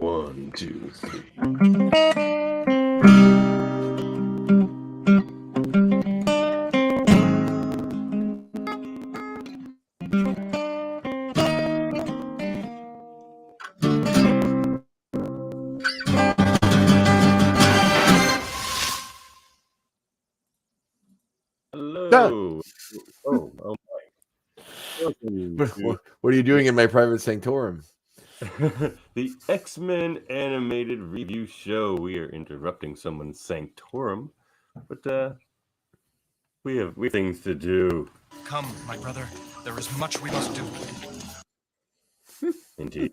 1, 2, 3. Hello. Oh my. Welcome to What are you doing in my private sanctorum? the X-Men animated review show. We are interrupting someone's sanctorum, but we have things to do. Come, my brother. There is much we must do. Indeed.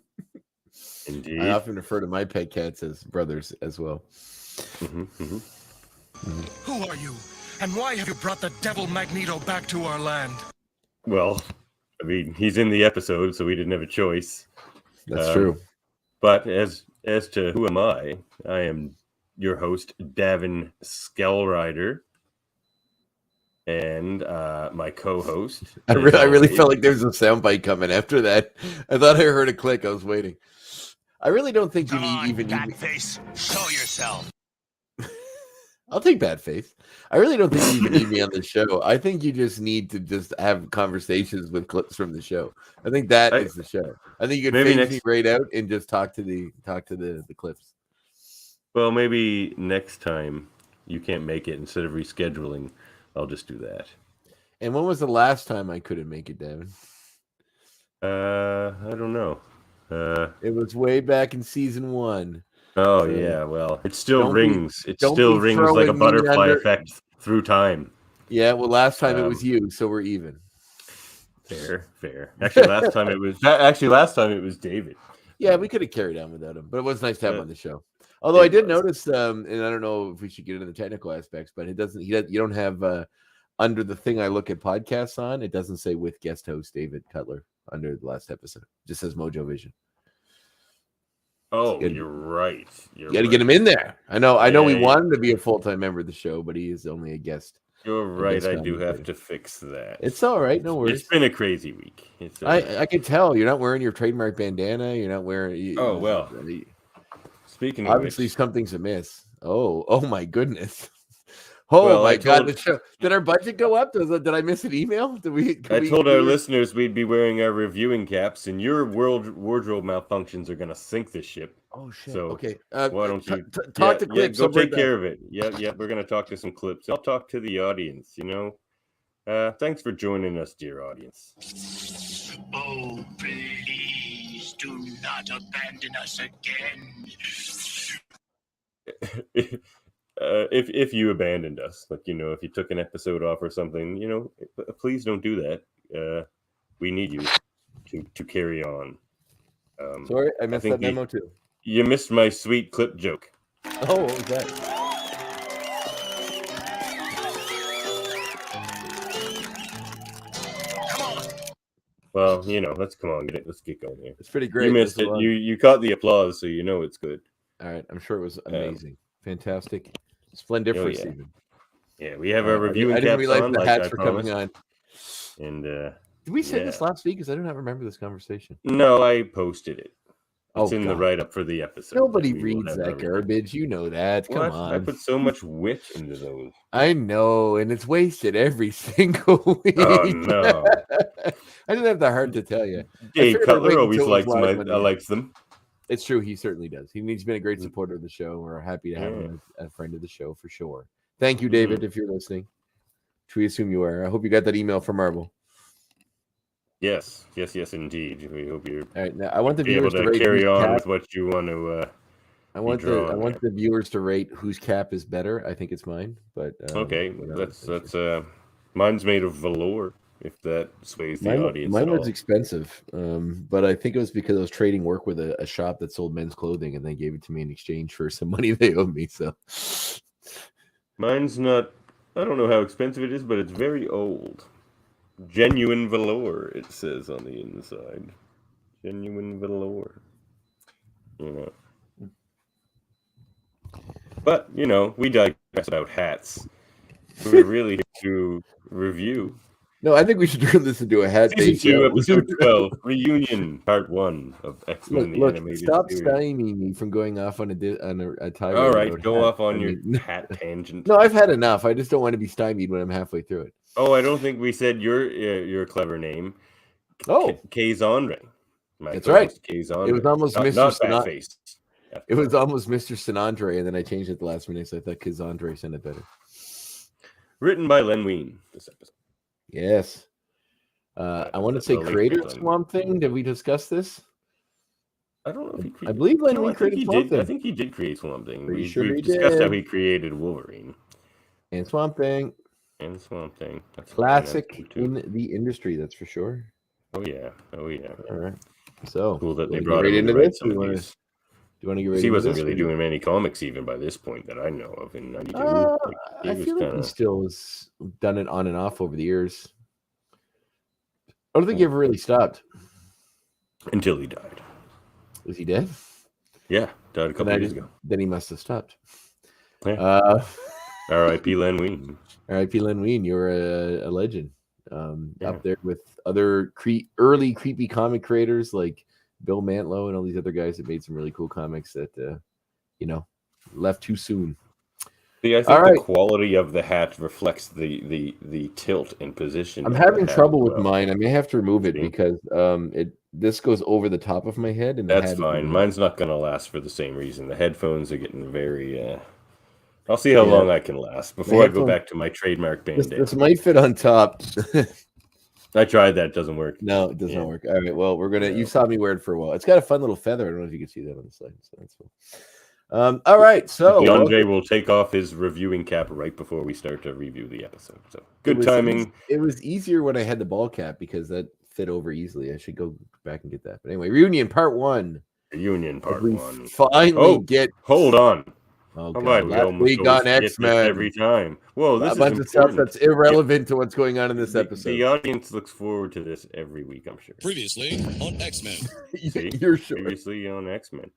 I often refer to my pet cats as brothers as well. Who are you? And why have you brought the devil Magneto back to our land? Well, I mean, he's in the episode, so we didn't have a choice. That's true. But as to who am I am your host, Davin Skellrider, and my co-host. I really felt like there was a soundbite coming after that. I thought I heard a click. I was waiting. I really don't think you need Batface, show yourself. I'll take bad faith. I really don't think you even need me on the show. I think you just need to just have conversations with clips from the show. I think that is the show. I think you can phase me right out and just talk to the clips. Well, maybe next time you can't make it. Instead of rescheduling, I'll just do that. And when was the last time I couldn't make it, Devin? I don't know. It was way back in season 1. Oh yeah, well, it still rings. It still rings like a butterfly effect through time. Yeah, well, last time it was you, so we're even. Fair. Actually, last time it was David. Yeah, we could have carried on without him, but it was nice to have him on the show. Although I did notice, and I don't know if we should get into the technical aspects, but it doesn't. You don't have under the thing I look at podcasts on. It doesn't say with guest host David Cutler under the last episode. It just says Mojo Vision. Oh, you're right. You got to get him in there. I know. We want him to be a full-time member of the show, but he is only a guest. You're right. I do have to fix that. It's all right. No worries. It's been a crazy week. I can tell you're not wearing your trademark bandana. You're not wearing. Oh well. Speaking of obviously, something's amiss. Oh my goodness. Oh my God! The show. Did our budget go up? Did I miss an email? I told our listeners we'd be wearing our reviewing caps, and your wardrobe malfunctions are going to sink the ship. Oh shit! So okay, why don't you talk to clips? Go take care of it. Yeah. We're going to talk to some clips. I'll talk to the audience. Thanks for joining us, dear audience. Oh, please do not abandon us again. If you abandoned us, if you took an episode off or something, please don't do that. We need you to carry on. Sorry, I missed that memo too. You missed my sweet clip joke. Oh, what was that? Come on. Well, let's get going here. It's pretty great. You missed it. You caught the applause, so you know it's good. All right, I'm sure it was amazing, fantastic. Splendiferous, even. Yeah, we have our reviewing caps on. I didn't realize the hats were coming on. And did we say this last week? Because I do not remember this conversation. No, I posted it. It's in the write-up for the episode. Nobody reads that garbage. You know that. Come on. I put so much wit into those. I know, and it's wasted every single week. Oh no! I didn't have the heart to tell you. Dave Cutler always likes them. It's true. He certainly does. He's been a great supporter of the show. We're happy to have him as a friend of the show for sure. Thank you, David, if you're listening. We assume you are. I hope you got that email from Marvel. Yes, indeed. We hope you're all right. Now, I want the viewers able to carry on with what you want to. I want the viewers to rate whose cap is better. I think it's mine, but okay, that's mine's made of velour. If that sways the audience, mine was expensive, but I think it was because I was trading work with a shop that sold men's clothing, and they gave it to me in exchange for some money they owed me. So mine's not. I don't know how expensive it is, but it's very old. Genuine velour, it says on the inside. Genuine velour. But we digress about hats. We're really here to review No, I think we should turn this into a hat-based Season 2, show. Episode 12, Reunion, Part 1 of X-Men, the Look, animated stop series. stymieing me from going off on a tirade. All right, about go hats. off on I your mean, hat tangent. No, I've had enough. I just don't want to be stymied when I'm halfway through it. Oh, I don't think we said your clever name. Oh, Kazandre. That's right. Kazandre. It was almost Mr. Not Sinatra. Batface. It was almost Mr. Sinandre, and then I changed it at the last minute, so I thought Kazandre sounded better. Written by Len Wein, this episode. Yes. I want to say creator of Swamp Thing. Did we discuss this? I don't know if he created. I believe Len Wein created Swamp Thing. I think he did create Swamp Thing. Pretty We sure he discussed did. how he created Wolverine. And Swamp Thing. And Swamp Thing. That's Classic in the industry, that's for sure. Oh, yeah. Oh, yeah. All right. So, Cool that they get brought right him into to write this. some Do of you these. want to get ready? He wasn't really doing many comics even by this point that I know of in 92. I feel like he still has done it on and off over the years. I don't think he ever really stopped. Until he died. Was he dead? Yeah, died a couple years ago. Then he must have stopped. Yeah. R.I.P. Len Wein. R.I.P. Len Wein, you're a legend. Up there with other early creepy comic creators like Bill Mantlo and all these other guys that made some really cool comics that left too soon. See, I think the quality of the hat reflects the tilt and position. I'm having trouble with mine. I may have to remove it because this goes over the top of my head, and that's fine. Mine's not going to last for the same reason. The headphones are getting very. I'll see how long I can last before I go back to my trademark bandana. This might fit on top. I tried that; it doesn't work. No, it does not work. All right. Well, we're gonna. You saw me wear it for a while. It's got a fun little feather. I don't know if you can see that on the side. So that's cool. All right. So Andre will take off his reviewing cap right before we start to review the episode. So good timing. It was easier when I had the ball cap because that fit over easily. I should go back and get that. But anyway, Reunion Part 1. Reunion Part 1. Finally Hold on. Oh, God. Last week on X-Men. Every time. Whoa, this is a bunch of stuff that's irrelevant to what's going on in this episode. The audience looks forward to this every week, I'm sure. Previously on X-Men. You're sure. Previously on X-Men.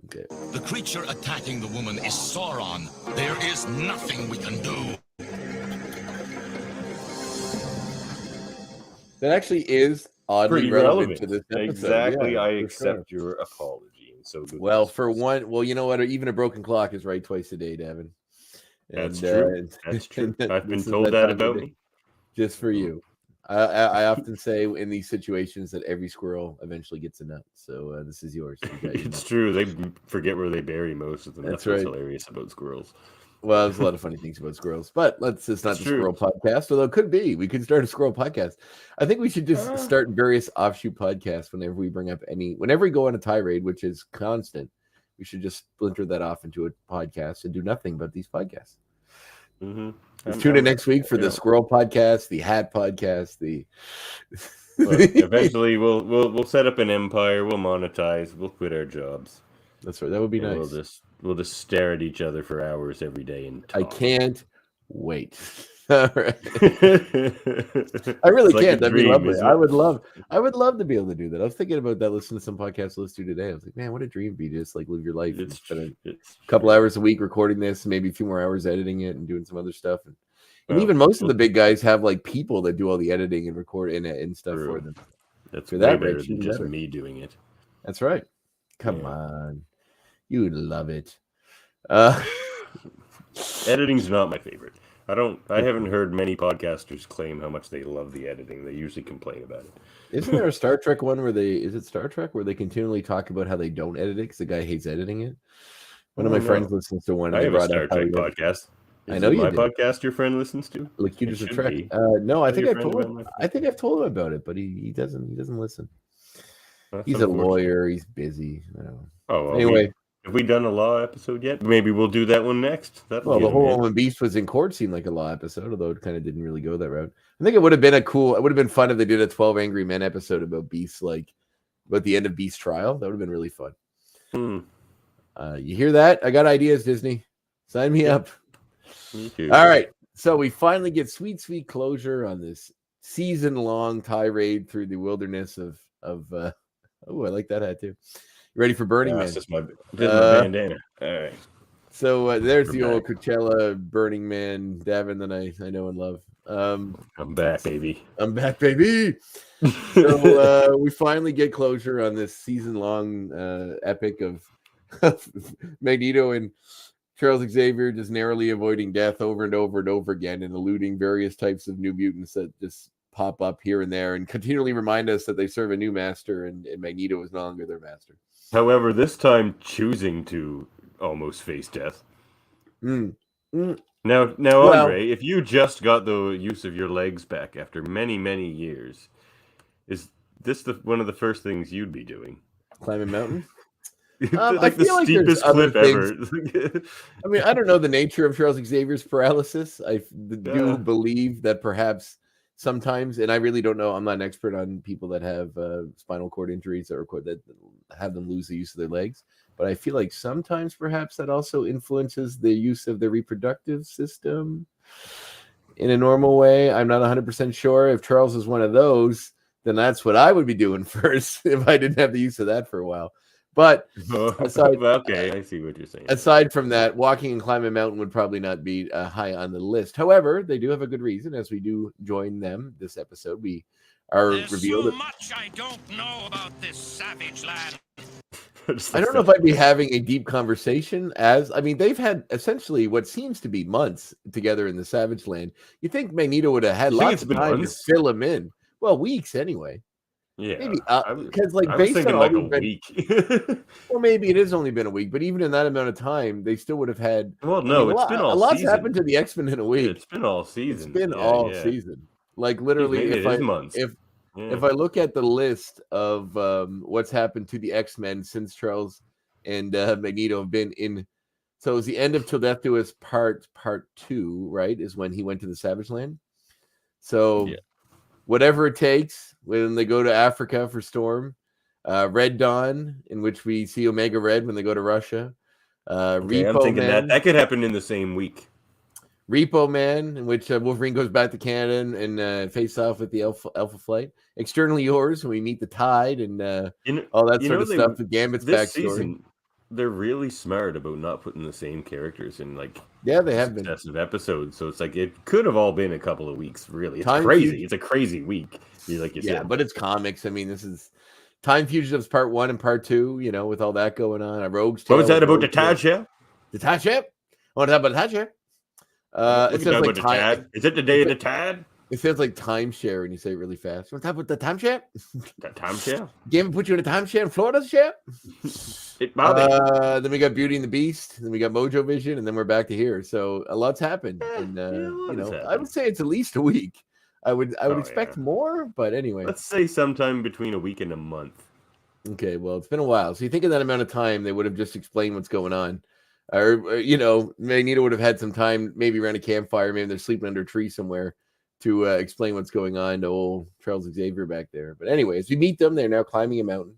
Okay. The creature attacking the woman is Sauron. There is nothing we can do. That actually is oddly relevant to this episode. Exactly. I accept your apology. So good. Well, for one, you know what? Even a broken clock is right twice a day, Devin. That's true. That's true. I've been told that about me. Just for you. I often say in these situations that every squirrel eventually gets a nut. So this is yours. It's true. They forget where they bury most of them. That's what's right. hilarious about squirrels. Well, there's a lot of funny things about squirrels, but it's not the squirrel podcast, although it could be. We could start a squirrel podcast. I think we should just start various offshoot podcasts whenever we bring up whenever we go on a tirade, which is constant, we should just splinter that off into a podcast and do nothing but these podcasts. Mm-hmm. Tune in next week for the squirrel podcast, the hat podcast, eventually we'll set up an empire, we'll monetize, we'll quit our jobs. That's right. That would be nice. We'll just stare at each other for hours every day and talk. I can't wait. All right. I really can't. That'd be lovely. I would love to be able to do that. I was thinking about that, listening to some podcasts let's do today. I was like, man, what a dream be just like live your life. It's spend a couple hours a week recording this, maybe a few more hours editing it and doing some other stuff. And even most of the big guys have like people that do all the editing and recording and stuff for them. That's way better than just me doing it. That's right. Come on. You love it. Editing's not my favorite. I haven't heard many podcasters claim how much they love the editing. They usually complain about it. Isn't there a Star Trek one where Star Trek where they continually talk about how they don't edit it because the guy hates editing it? One of my friends listens to one. I have a Star Trek podcast. I know you my podcast your friend listens to? Like you just a Trek. No, I think I've told him. I think I've told him about it, but he doesn't listen. He's a lawyer. He's busy. Oh, anyway. Have we done a law episode yet? Maybe we'll do that one next. The whole when Beast was in court seemed like a law episode, although it kind of didn't really go that route. I think it would have been fun if they did a 12 Angry Men episode about Beast, like about the end of Beast's trial. That would have been really fun. You hear that? I got ideas, Disney. Sign me up. Me too. All right. So we finally get sweet closure on this season-long tirade through the wilderness of I like that hat too. Ready for Burning Man? This is my bandana. All right. So there's the old Coachella Burning Man Davin that I know and love. I'm back, baby. I'm back, baby. So we finally get closure on this season-long epic of Magneto and Charles Xavier just narrowly avoiding death over and over and over again and eluding various types of new mutants that just pop up here and there and continually remind us that they serve a new master and Magneto is no longer their master. However, this time choosing to almost face death. Now, Andre, if you just got the use of your legs back after many, many years, is this one of the first things you'd be doing? Climb a mountain? Like the steepest cliff ever. I mean, I don't know the nature of Charles Xavier's paralysis. I do believe that perhaps sometimes, and I really don't know, I'm not an expert on people that have spinal cord injuries or that have them lose the use of their legs, but I feel like sometimes perhaps that also influences the use of the reproductive system in a normal way. I'm not 100% sure. If Charles is one of those, then that's what I would be doing first if I didn't have the use of that for a while. But aside, okay, I see what you're saying. Aside from that, walking and climbing a mountain would probably not be high on the list. However, they do have a good reason. As we do join them this episode, we are revealed. There's so much I don't know about this savage land. I don't know if I'd be having a deep conversation they've had essentially what seems to be months together in the Savage Land. You think Magneto would have had lots of time to fill him in? Well, weeks anyway. Yeah, maybe because based on like a week. Well, maybe it has only been a week, but even in that amount of time, they still would have had. Well, no, it's been all season. A lot's happened to the X-Men in a week. It's been all season. It's been all season. Like literally, if I look at the list of what's happened to the X-Men since Charles and Magneto have been in, so it was the end of Till Death Do Us part 2, right? Is when he went to the Savage Land. So. Yeah. Whatever it takes when they go to Africa for Storm, Red Dawn, in which we see Omega Red when they go to Russia. Repo I'm thinking Man, that could happen in the same week. Repo Man, in which Wolverine goes back to Canada and face off with the Alpha Flight. Externally Yours, when we meet the Tide and all that sort of stuff. The Gambit's backstory. Season, they're really smart about not putting the same characters in they have been successive episodes. So it's like it could have all been a couple of weeks. Really, it's crazy. It's a crazy week. But it's comics. I mean, this is Time Fugitives Part 1 and Part 2. You know, with all that going on. A Rogue's Tale. What was that about Natasha? Natasha? I want to talk about Natasha. It sounds like time. Is it the day of the Tad? It sounds like timeshare when you say it really fast. You want to talk about the timeshare? The timeshare? Game put you in a timeshare in Florida, share? Then we got Beauty and the Beast. Then we got Mojo Vision, and then we're back to here. So a lot's happened. And I would say it's at least a week. I would expect more, but anyway. Let's say sometime between a week and a month. Okay, well, it's been a while. So you think in that amount of time they would have just explained what's going on. Or Magneto would have had some time, maybe around a campfire, maybe they're sleeping under a tree somewhere, to explain what's going on to old Charles Xavier back there. But anyways, we meet them. They're now climbing a mountain.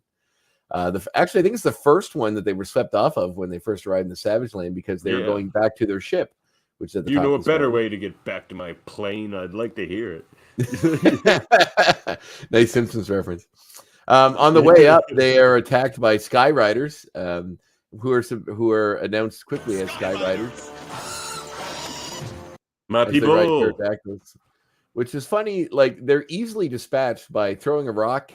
Actually, I think it's the first one that they were swept off of when they first arrived in the Savage Land because they were going back to their ship, which is at the top know a of better mountain. way to get back to my plane? I'd like to hear it. Nice Simpsons reference. On the way up, they are attacked by Sky Riders, who are announced quickly as Sky Riders. My people. Which is funny, like they're easily dispatched by throwing a rock,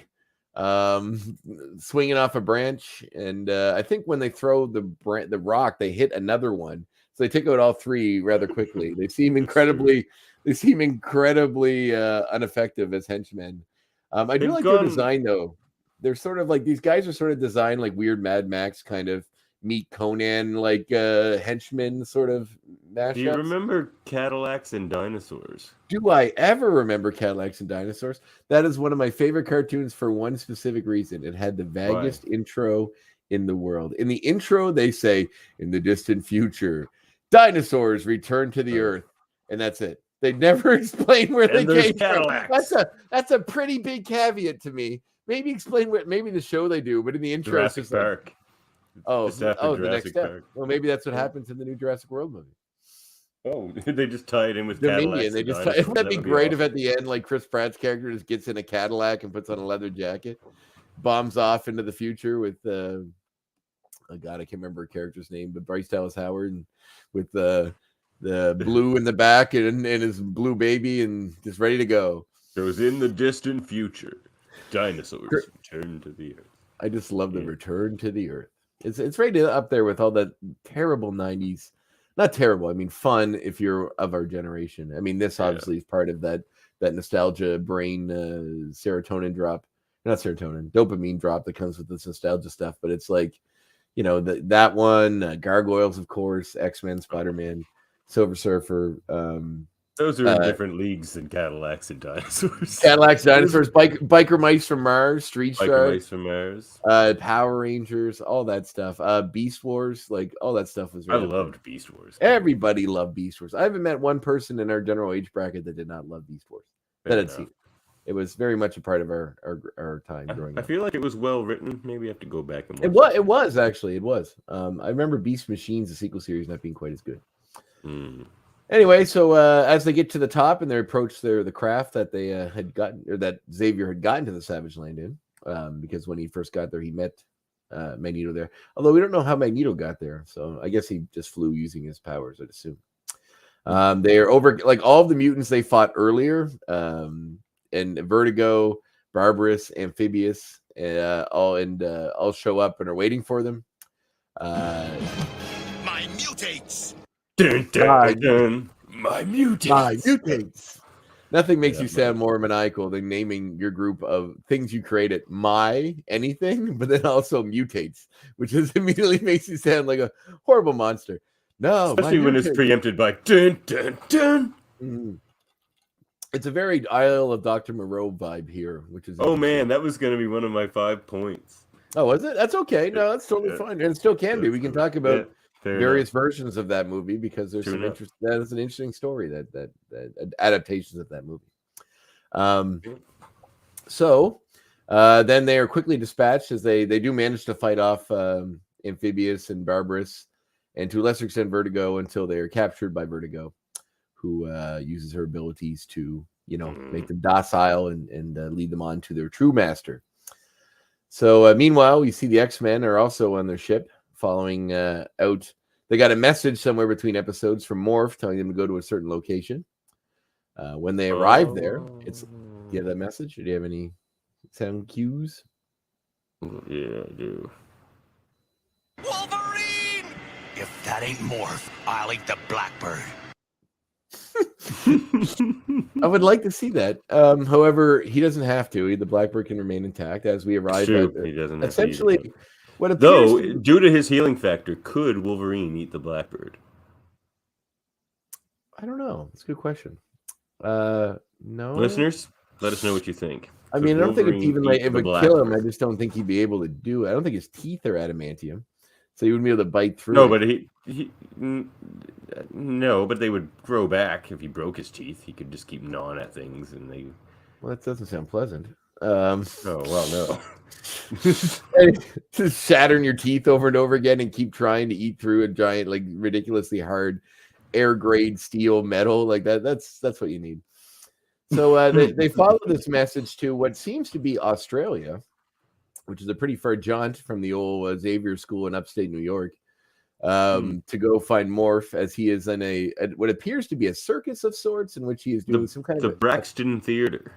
swinging off a branch, and I think when they throw the rock, they hit another one, so they take out all three rather quickly. They seem incredibly ineffective as henchmen. I do like their design though. They're sort of like these guys are sort of designed like weird Mad Max kind of meet Conan like henchmen sort of mashups. Do you remember Cadillacs and Dinosaurs? Do I ever remember Cadillacs and Dinosaurs? That is one of my favorite cartoons for one specific reason. It had the vaguest intro in the world. In the intro, they say, in the distant future, dinosaurs return to the earth. And that's it. They never explain where they came from. That's a pretty big caveat to me. Maybe explain maybe the show they do, but in the intro, Jurassic it's just Park. The next step. Well, maybe that's what happens in the new Jurassic World movie. Oh, they just tie it in with Dominion. Cadillacs. Wouldn't that be great if at the end, like Chris Pratt's character just gets in a Cadillac and puts on a leather jacket, bombs off into the future with oh God, I can't remember her character's name, but Bryce Dallas Howard and with the blue in the back and his blue baby and just ready to go. Goes in the distant future. Dinosaurs return to the earth. I just love the return to the earth. It's right up there with all that terrible 90s. Not terrible, I mean fun if you're of our generation. I mean, this obviously is part of that nostalgia brain serotonin drop. Not serotonin, dopamine drop that comes with this nostalgia stuff. But it's like, you know, that one, Gargoyles, of course, X-Men, Spider-Man, Silver Surfer. Those are in different leagues than Cadillacs and dinosaurs. Cadillacs, dinosaurs, biker mice from Mars, Street Sharks, mice from Mars, Power Rangers, all that stuff. Beast Wars, like all that stuff was. I loved Beast Wars. Everybody loved Beast Wars. I haven't met one person in our general age bracket that did not love Beast Wars. That had seen it. It was very much a part of our time growing up. I feel like it was well written. Maybe I have to go back and watch it. It was actually. It was. I remember Beast Machines, the sequel series, not being quite as good. Anyway, so as they get to the top and they approach the craft that they had gotten, or that Xavier had gotten to the Savage Land in, because when he first got there, he met Magneto there. Although we don't know how Magneto got there, so I guess he just flew using his powers, I'd assume. They are over, like all of the mutants they fought earlier, and Vertigo, Barbarous, Amphibious, all show up and are waiting for them. My mutates. Dun, dun, dun. My mutates. Nothing makes you sound more maniacal than naming your group of things you created my anything, but then also mutates, which is immediately makes you sound like a horrible monster. No, especially when it's preempted by dun dun dun. It's a very Isle of Dr. Moreau vibe here, which is man, that was going to be one of my 5 points. Oh, was it? That's okay. No, that's totally fine, and it still can be. We can talk about various versions of that movie because there's some interest. That is an interesting story. That adaptations of that movie. So then they are quickly dispatched as they do manage to fight off Amphibious and Barbarous, and to a lesser extent Vertigo, until they are captured by Vertigo, who uses her abilities to make them docile and lead them on to their true master. So meanwhile, we see the X-Men are also on their ship following out. They got a message somewhere between episodes from Morph telling them to go to a certain location. When they arrive there, do you have that message? Or do you have any sound cues? Yeah, I do. Wolverine! If that ain't Morph, I'll eat the Blackbird. I would like to see that. However, he doesn't have to. The Blackbird can remain intact as we arrive at he doesn't have essentially to what appears due to his healing factor, could Wolverine eat the Blackbird? I don't know. That's a good question. No. Listeners, let us know what you think. I mean, I don't think it's even like it would kill him. I just don't think he'd be able to do it. I don't think his teeth are adamantium, so he wouldn't be able to bite through. No, but no, but they would grow back if he broke his teeth. He could just keep gnawing at things, and they. Well, that doesn't sound pleasant. Oh well, no. To shattering your teeth over and over again and keep trying to eat through a giant, like ridiculously hard air grade steel metal like that. That's what you need. So they follow this message to what seems to be Australia, which is a pretty far jaunt from the old Xavier School in upstate New York, to go find Morph, as he is in what appears to be a circus of sorts, in which he is doing some kind of the Braxton Theater.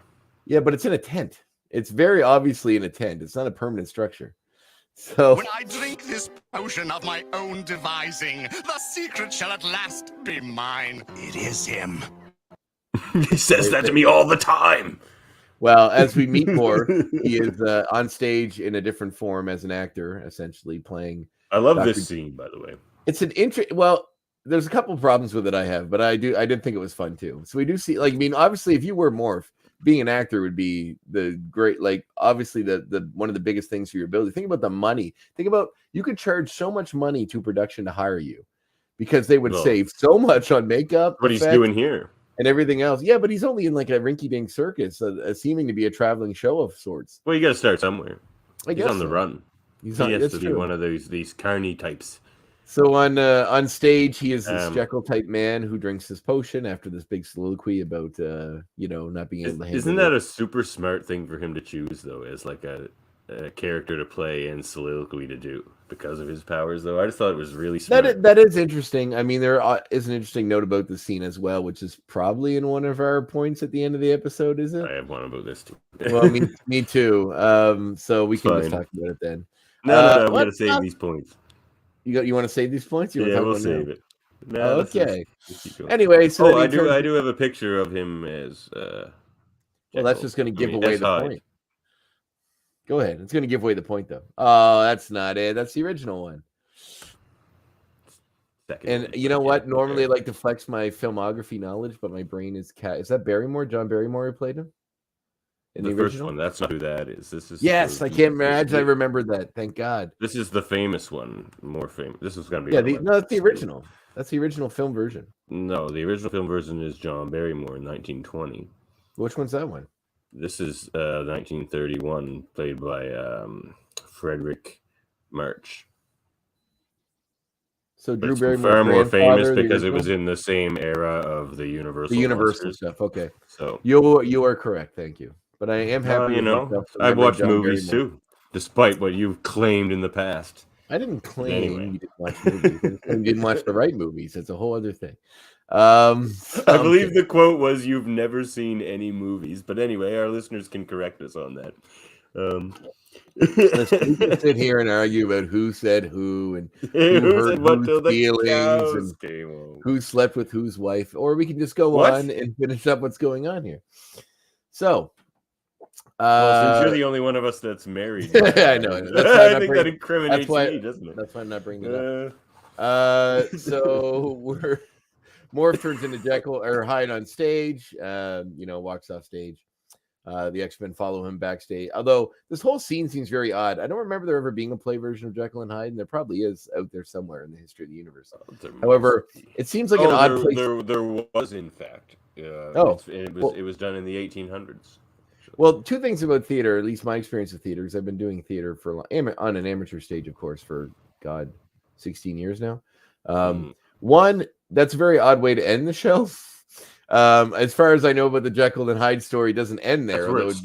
Yeah, but it's in a tent. It's very obviously in a tent. It's not a permanent structure. So when I drink this potion of my own devising, the secret shall at last be mine. It is him. He says that to me all the time. Well, as we meet more, he is on stage in a different form as an actor, essentially playing. I love this scene, by the way. It's an well, there's a couple of problems with it I have, but I did think it was fun too. So we do see, like, I mean, obviously, if you were Morph, being an actor would be the great, like, obviously the one of the biggest things for your ability. Think about the money. Think about, you could charge so much money to production to hire you because they would save so much on makeup. What he's doing here. And everything else. Yeah, but he's only in like a rinky-dink circus, seeming to be a traveling show of sorts. Well, you got to start somewhere. He's on the so. run. He has to be one of these carny types. So on stage, he is this Jekyll type man who drinks this potion after this big soliloquy about not being able to handle. Isn't that a super smart thing for him to choose though, as like a character to play and soliloquy to do? because of his powers, though. I just thought it was really smart. That is interesting. I mean, there is an interesting note about the scene as well, which is probably in one of our points at the end of the episode, is it? I have one about this too. Well, me too. So we can just talk about it then. No, I'm gonna save these points. You want to save these points? Yeah, we'll save it. No, okay. Anyway, so I do have a picture of him as. Well, that's just going to give away the point. Go ahead. It's going to give away the point, though. Oh, that's not it. That's the original one. And you know what? Normally, I like to flex my filmography knowledge, but my brain is cat. Is that Barrymore? John Barrymore who played him? In the first one. That's not who that is. This is. Yes, I can't imagine. I remembered that. Thank God. This is the famous one. More famous. This is going to be. Yeah, no, that's the original. That's the original film version. No, the original film version is John Barrymore in 1920. Which one's that one? This is 1931, played by Frederick March. So Drew Barrymore far more famous because it was in the same era of the Universal monsters. Stuff. Okay, so you are correct. Thank you. But I am happy. I've watched movies too, despite what you've claimed in the past. I didn't claim you didn't watch movies. You didn't watch the right movies. That's a whole other thing. I believe the quote was, "You've never seen any movies." But anyway, our listeners can correct us on that. Let's sit here and argue about who said who and who hurt whose feelings and who slept with whose wife, or we can just go on and finish up what's going on here. So, since you're the only one of us that's married, I know. I think that incriminates me, doesn't it? That's why I'm not bringing it up. So Morph turns into Jekyll or Hyde on stage. Walks off stage. The X-Men follow him backstage. Although this whole scene seems very odd. I don't remember there ever being a play version of Jekyll and Hyde, and there probably is out there somewhere in the history of the universe. However, it seems like an odd place. There was, in fact. It was done in the 1800s. Well, two things about theater, at least my experience with theater, because I've been doing theater for on an amateur stage, of course, for 16 years now. One, that's a very odd way to end the show. As far as I know about the Jekyll and Hyde story, it doesn't end there. Although it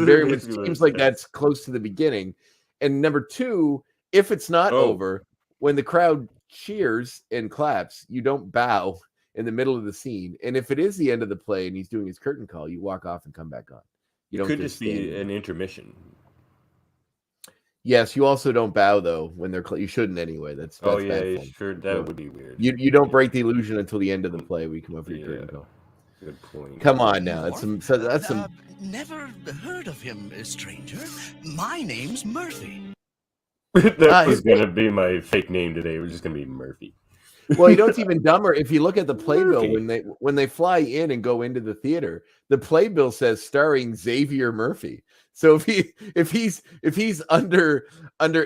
very much seems like that's close to the beginning. And number two, if it's not over, when the crowd cheers and claps, you don't bow in the middle of the scene. And if it is the end of the play and he's doing his curtain call, you walk off and come back on. You don't could just be an intermission. Yes, you also don't bow though when they're. You shouldn't anyway. That's sure. That would be weird. You don't break the illusion until the end of the play. We come up with your curtain call. Good point. Come on now. That's some. Never heard of him, stranger. My name's Murphy. That was gonna be my fake name today. It was just gonna be Murphy. Well, you know what's even dumber? If you look at the playbill when they fly in and go into the theater, the playbill says starring Xavier Murphy. So if he's under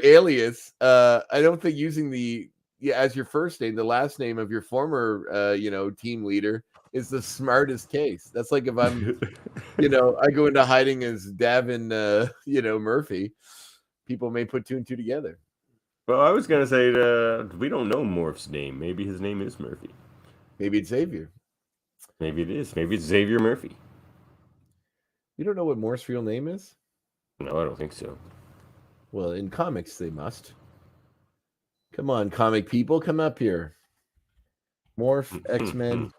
alias, I don't think using as your first name, the last name of your former team leader is the smartest case. That's like if I'm I go into hiding as Davin Murphy, people may put two and two together. Well, I was gonna say we don't know Morph's name. Maybe his name is Murphy. Maybe it's Xavier. Maybe it is. Maybe it's Xavier Murphy. You don't know what Morph's real name is? No, I don't think so. Well, in comics, they must. Come on, comic people, come up here. Morph, X-Men,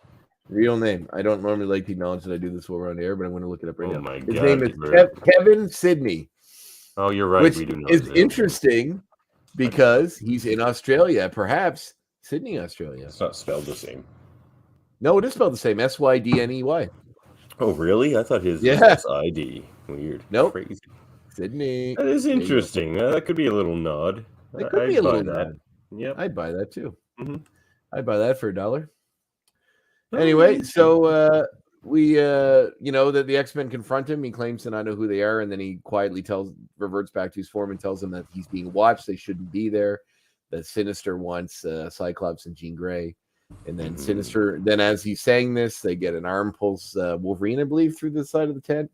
real name. I don't normally like to acknowledge that I do this while we're on air, but I'm going to look it up right now. My His God, name is Kevin Sidney. Oh, you're right. Which we do know is interesting because he's in Australia, perhaps Sydney, Australia. It's not spelled the same. No, it is spelled the same. Sydney. Oh, really? I thought his was SID. Weird. Nope. Crazy. Sydney. That is interesting. That could be a little nod. It could be a little nod. Yeah, I'd buy that too. Mm-hmm. I'd buy that for $1. Anyway, so we that the X-Men confront him. He claims to not know who they are, and then he quietly reverts back to his form and tells them that he's being watched. They shouldn't be there. That Sinister wants Cyclops and Jean Grey. And then Sinister, then as he's saying this, they get an arm pulls Wolverine, I believe, through the side of the tent,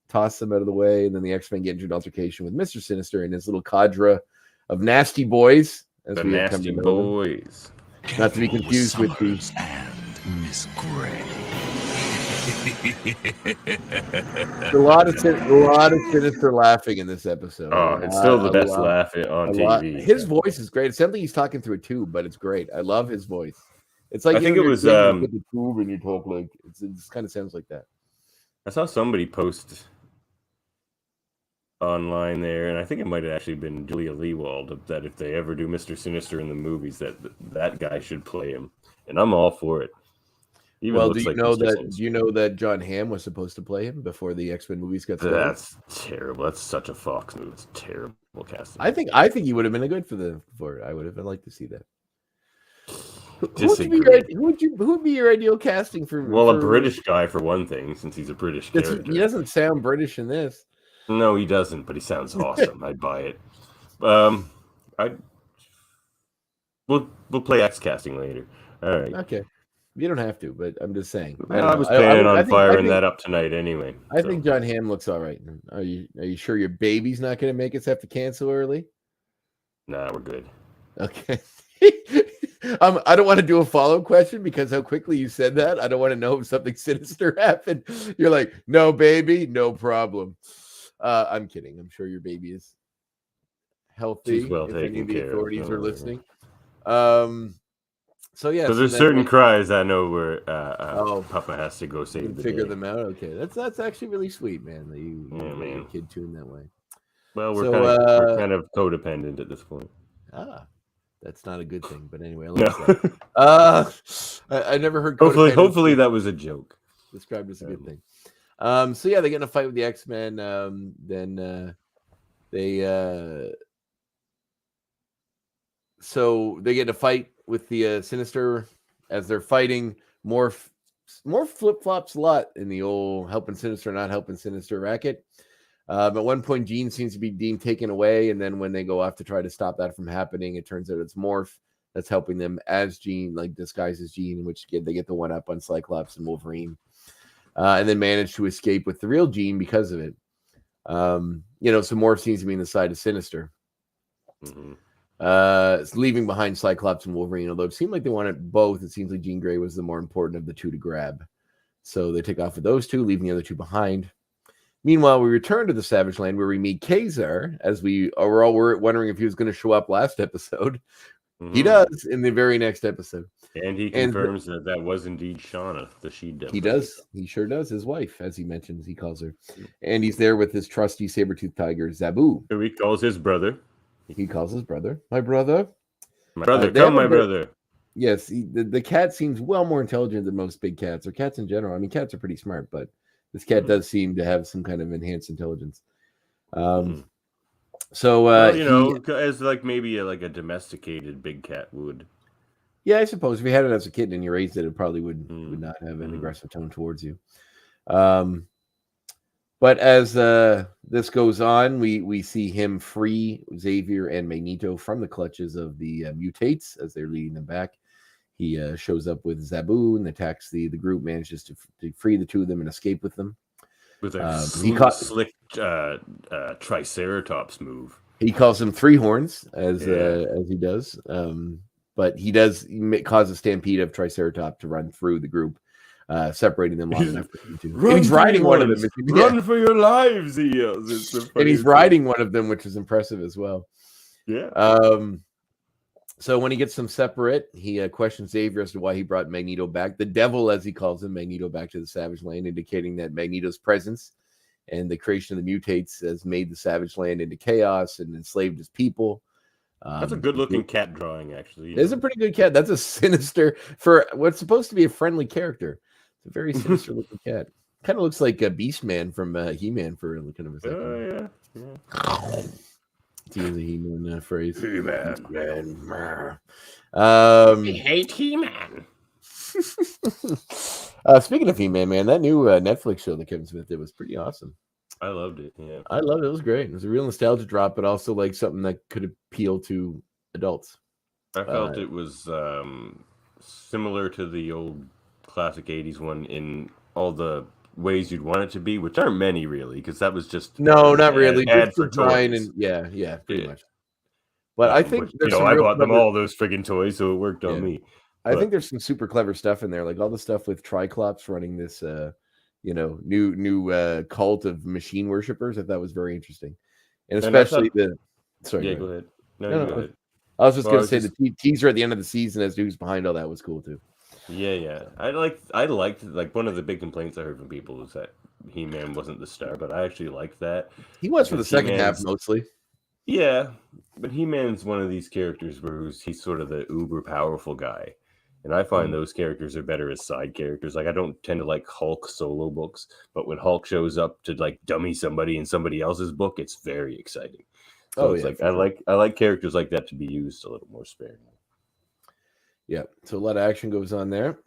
toss them out of the way, and then the X-Men get into an altercation with Mr. Sinister and his little cadre of nasty boys. As the nasty boys. Not to be confused with the and Miss Grey. A lot of sinister laughing in this episode. Oh, it's still the best laugh on TV. His voice is great. It sounds like he's talking through a tube, but it's great. I love his voice. It's like I think it was with the tube and you talk like it kind of sounds like that. I saw somebody post online there, and I think it might have actually been Julia Leewald, that if they ever do Mr. Sinister in the movies, that guy should play him, and I'm all for it. Well, do you know that John Hamm was supposed to play him before the X-Men movies got started? That's terrible. That's such a Fox move. It's terrible casting. I think he would have been good for it. I would have liked to see that. Who would be your ideal casting for? Well, a British guy for one thing, since he's a British character. He doesn't sound British in this. No, he doesn't, but he sounds awesome. I'd buy it. We'll play X casting later. All right. Okay. You don't have to, but I'm just saying. I was planning on firing that up tonight anyway. I think John Hamm looks all right. Are you sure your baby's not going to make us have to cancel early? Nah, we're good. Okay. I don't want to do a follow-up question because how quickly you said that. I don't want to know if something sinister happened. You're like, no, baby, no problem. I'm kidding. I'm sure your baby is healthy. She's well if taken any of the care authorities of. are listening. So yeah, because there's certain cries I know where Papa has to go save the figure day. them out. Okay, that's actually really sweet, man. That you made your kid tune that way. Well, we're kind of codependent at this point. That's not a good thing. But anyway, I never heard. Hopefully that was a joke. Described as a good thing. So yeah, they get in a fight with the X-Men. So they get in a fight with the Sinister as they're fighting. More flip-flops a lot in the old helping Sinister, not helping Sinister racket. At one point, Jean seems to be deemed taken away, and then when they go off to try to stop that from happening, it turns out it's Morph that's helping them as Jean, like disguises Jean, in which they get the one-up on Cyclops and Wolverine. And then manage to escape with the real Jean because of it. So Morph seems to be on the side of Sinister. Mm-hmm. It's leaving behind Cyclops and Wolverine, although it seemed like they wanted both. It seems like Jean Grey was the more important of the two to grab. So they take off with those two, leaving the other two behind. Meanwhile, we return to the Savage Land where we meet Kazar, as we were all wondering if he was going to show up last episode. Mm-hmm. He does in the very next episode. And he confirms that was indeed Shauna, the she-devil. He does. He sure does. His wife, as he mentions, he calls her. And he's there with his trusty saber-toothed tiger, Zabu. Who he calls his brother. He calls his brother. My brother. My brother. Come, my brother. Yes. The cat seems well more intelligent than most big cats, or cats in general. I mean, cats are pretty smart, but this cat does seem to have some kind of enhanced intelligence. So, as like maybe a domesticated big cat would. Yeah, I suppose if you had it as a kitten and you raised it, it probably would not have an aggressive tone towards you. But as this goes on, we see him free Xavier and Magneto from the clutches of the mutates as they're leading them back. He shows up with Zabu and attacks the group, manages to free the two of them and escape with them. With a slick Triceratops move. He calls them three horns, as he does. But he does cause a stampede of Triceratops to run through the group, separating them long enough for him to. And he's riding one of them. Run for your lives, he yells. And he's riding one of them, which is impressive as well. Yeah. So when he gets them separate, he questions Xavier as to why he brought Magneto back. The devil, as he calls him, Magneto back to the Savage Land, indicating that Magneto's presence and the creation of the mutates has made the Savage Land into chaos and enslaved his people. That's a good-looking cat drawing, actually. It's a pretty good cat. That's a sinister, for what's supposed to be a friendly character. It's a very sinister-looking cat. Kind of looks like a Beastman from He-Man for kind of a second. Oh, yeah. To use a He-Man phrase. He-Man. I hate He-Man. Speaking of He-Man, man, that new Netflix show that Kevin Smith did was pretty awesome. I loved it. Yeah, I loved it. It was great. It was a real nostalgia drop, but also like something that could appeal to adults. I felt it was similar to the old classic '80s one in all the ways you'd want it to be, which aren't many really, because that was just not really. Ad for design and pretty much. But I think I bought them all those friggin' toys, so it worked on me. I think there's some super clever stuff in there, like all the stuff with Triclops running this new cult of machine worshippers. I thought was very interesting, and And I especially thought, Sorry, yeah, go ahead. No, No, you no, go ahead. I was just Well, going to say the teaser at the end of the season as to who's behind all that was cool too. Yeah. I liked like one of the big complaints I heard from people was that He-Man wasn't the star, but I actually liked that. He was for the because second half He-Man's mostly. Yeah, but He-Man's one of these characters where he's sort of the uber powerful guy. And I find those characters are better as side characters. Like I don't tend to like Hulk solo books, but when Hulk shows up to like dummy somebody in somebody else's book, it's very exciting. So it's like I like characters like that to be used a little more sparingly. Yeah, so a lot of action goes on there.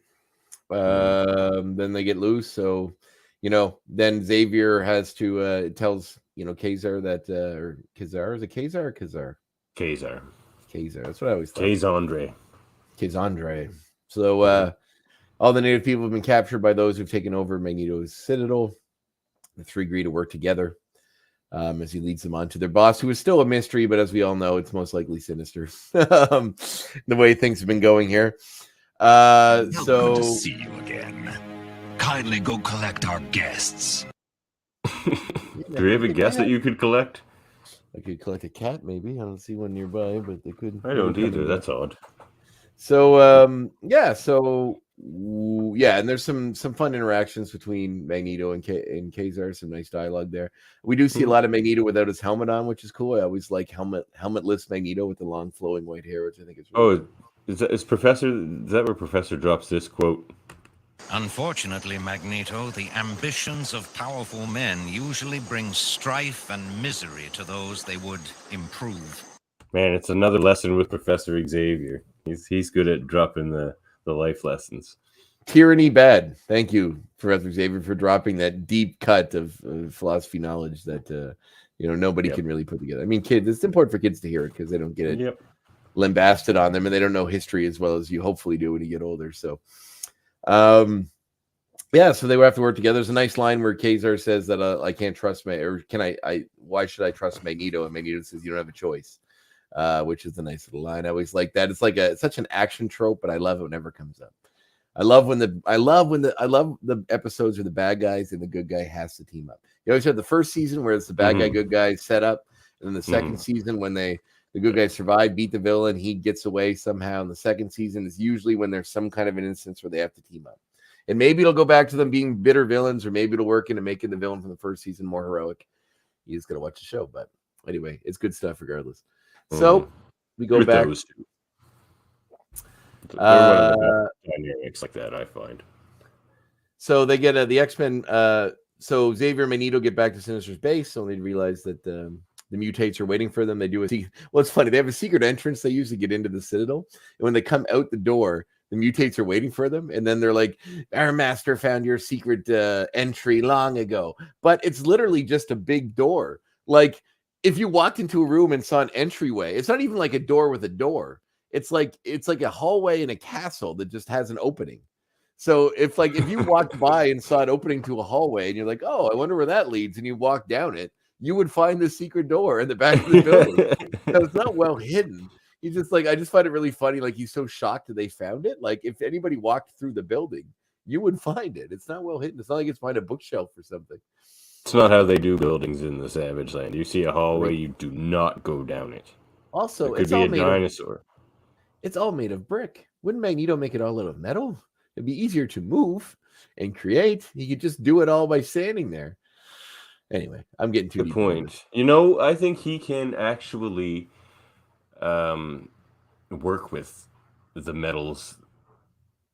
Then they get loose, so then Xavier has to tells Kazar that or Kazar, is it Kazar or Kazar? Kazar. That's what I always thought. Kazandre. So all the native people have been captured by those who've taken over Magneto's citadel. The three agree to work together as he leads them on to their boss, who is still a mystery, but as we all know, it's most likely Sinister. The way things have been going here. Good to see you again. Kindly go collect our guests. Do we have a guest that you could collect? I could collect a cat, maybe. I don't see one nearby, but they couldn't. I don't either. That's odd. So and there's some fun interactions between Magneto and Kazar. Some nice dialogue there. We do see a lot of Magneto without his helmet on, which is cool. I always like helmetless Magneto with the long flowing white hair, which I think is really cool. Is that where Professor drops this quote? Unfortunately, Magneto, the ambitions of powerful men usually bring strife and misery to those they would improve. Man, it's another lesson with Professor Xavier. He's good at dropping the life lessons. Tyranny bad. Thank you, Professor Xavier, for dropping that deep cut of philosophy knowledge that nobody can really put together. I mean, kids, it's important for kids to hear it because they don't get it lambasted on them, and they don't know history as well as you hopefully do when you get older. So, so they would have to work together. There's a nice line where Kazar says that I can't trust why should I trust Magneto? And Magneto says you don't have a choice, which is a nice little line. I always like that. It's such an action trope, but I love it whenever it comes up. I love the episodes where the bad guys and the good guy has to team up. You always have the first season where it's the bad guy, good guy set up, and then the second season when the good guys survive, beat the villain, he gets away somehow. And the second season is usually when there's some kind of an instance where they have to team up. And maybe it'll go back to them being bitter villains, or maybe it'll work into making the villain from the first season more heroic. You just got to watch the show. But anyway, it's good stuff regardless. So we go back. Dynamics like that, I find. So they get the X-Men. So Xavier and Magneto get back to Sinister's base, so they realize that the mutates are waiting for them. They do it's funny. They have a secret entrance they use to get into the Citadel, and when they come out the door, the mutates are waiting for them, and then they're like, "Our master found your secret entry long ago," but it's literally just a big door. Like if you walked into a room and saw an entryway, it's not even like a door with a door. It's like a hallway in a castle that just has an opening. So if you walked by and saw an opening to a hallway and you're like, oh, I wonder where that leads, and you walk down it, you would find the secret door in the back of the building. So it's not well hidden. He's just I just find it really funny. Like he's so shocked that they found it. Like if anybody walked through the building, you would find it. It's not well hidden. It's not like it's behind a bookshelf or something. It's not how they do buildings in the Savage Land. You see a hallway, you do not go down it. Also, it could be a dinosaur. It's all made of brick. Wouldn't Magneto make it all out of metal? It'd be easier to move and create. He could just do it all by standing there. Anyway, I'm getting too deep. Good point. I think he can actually work with the metals,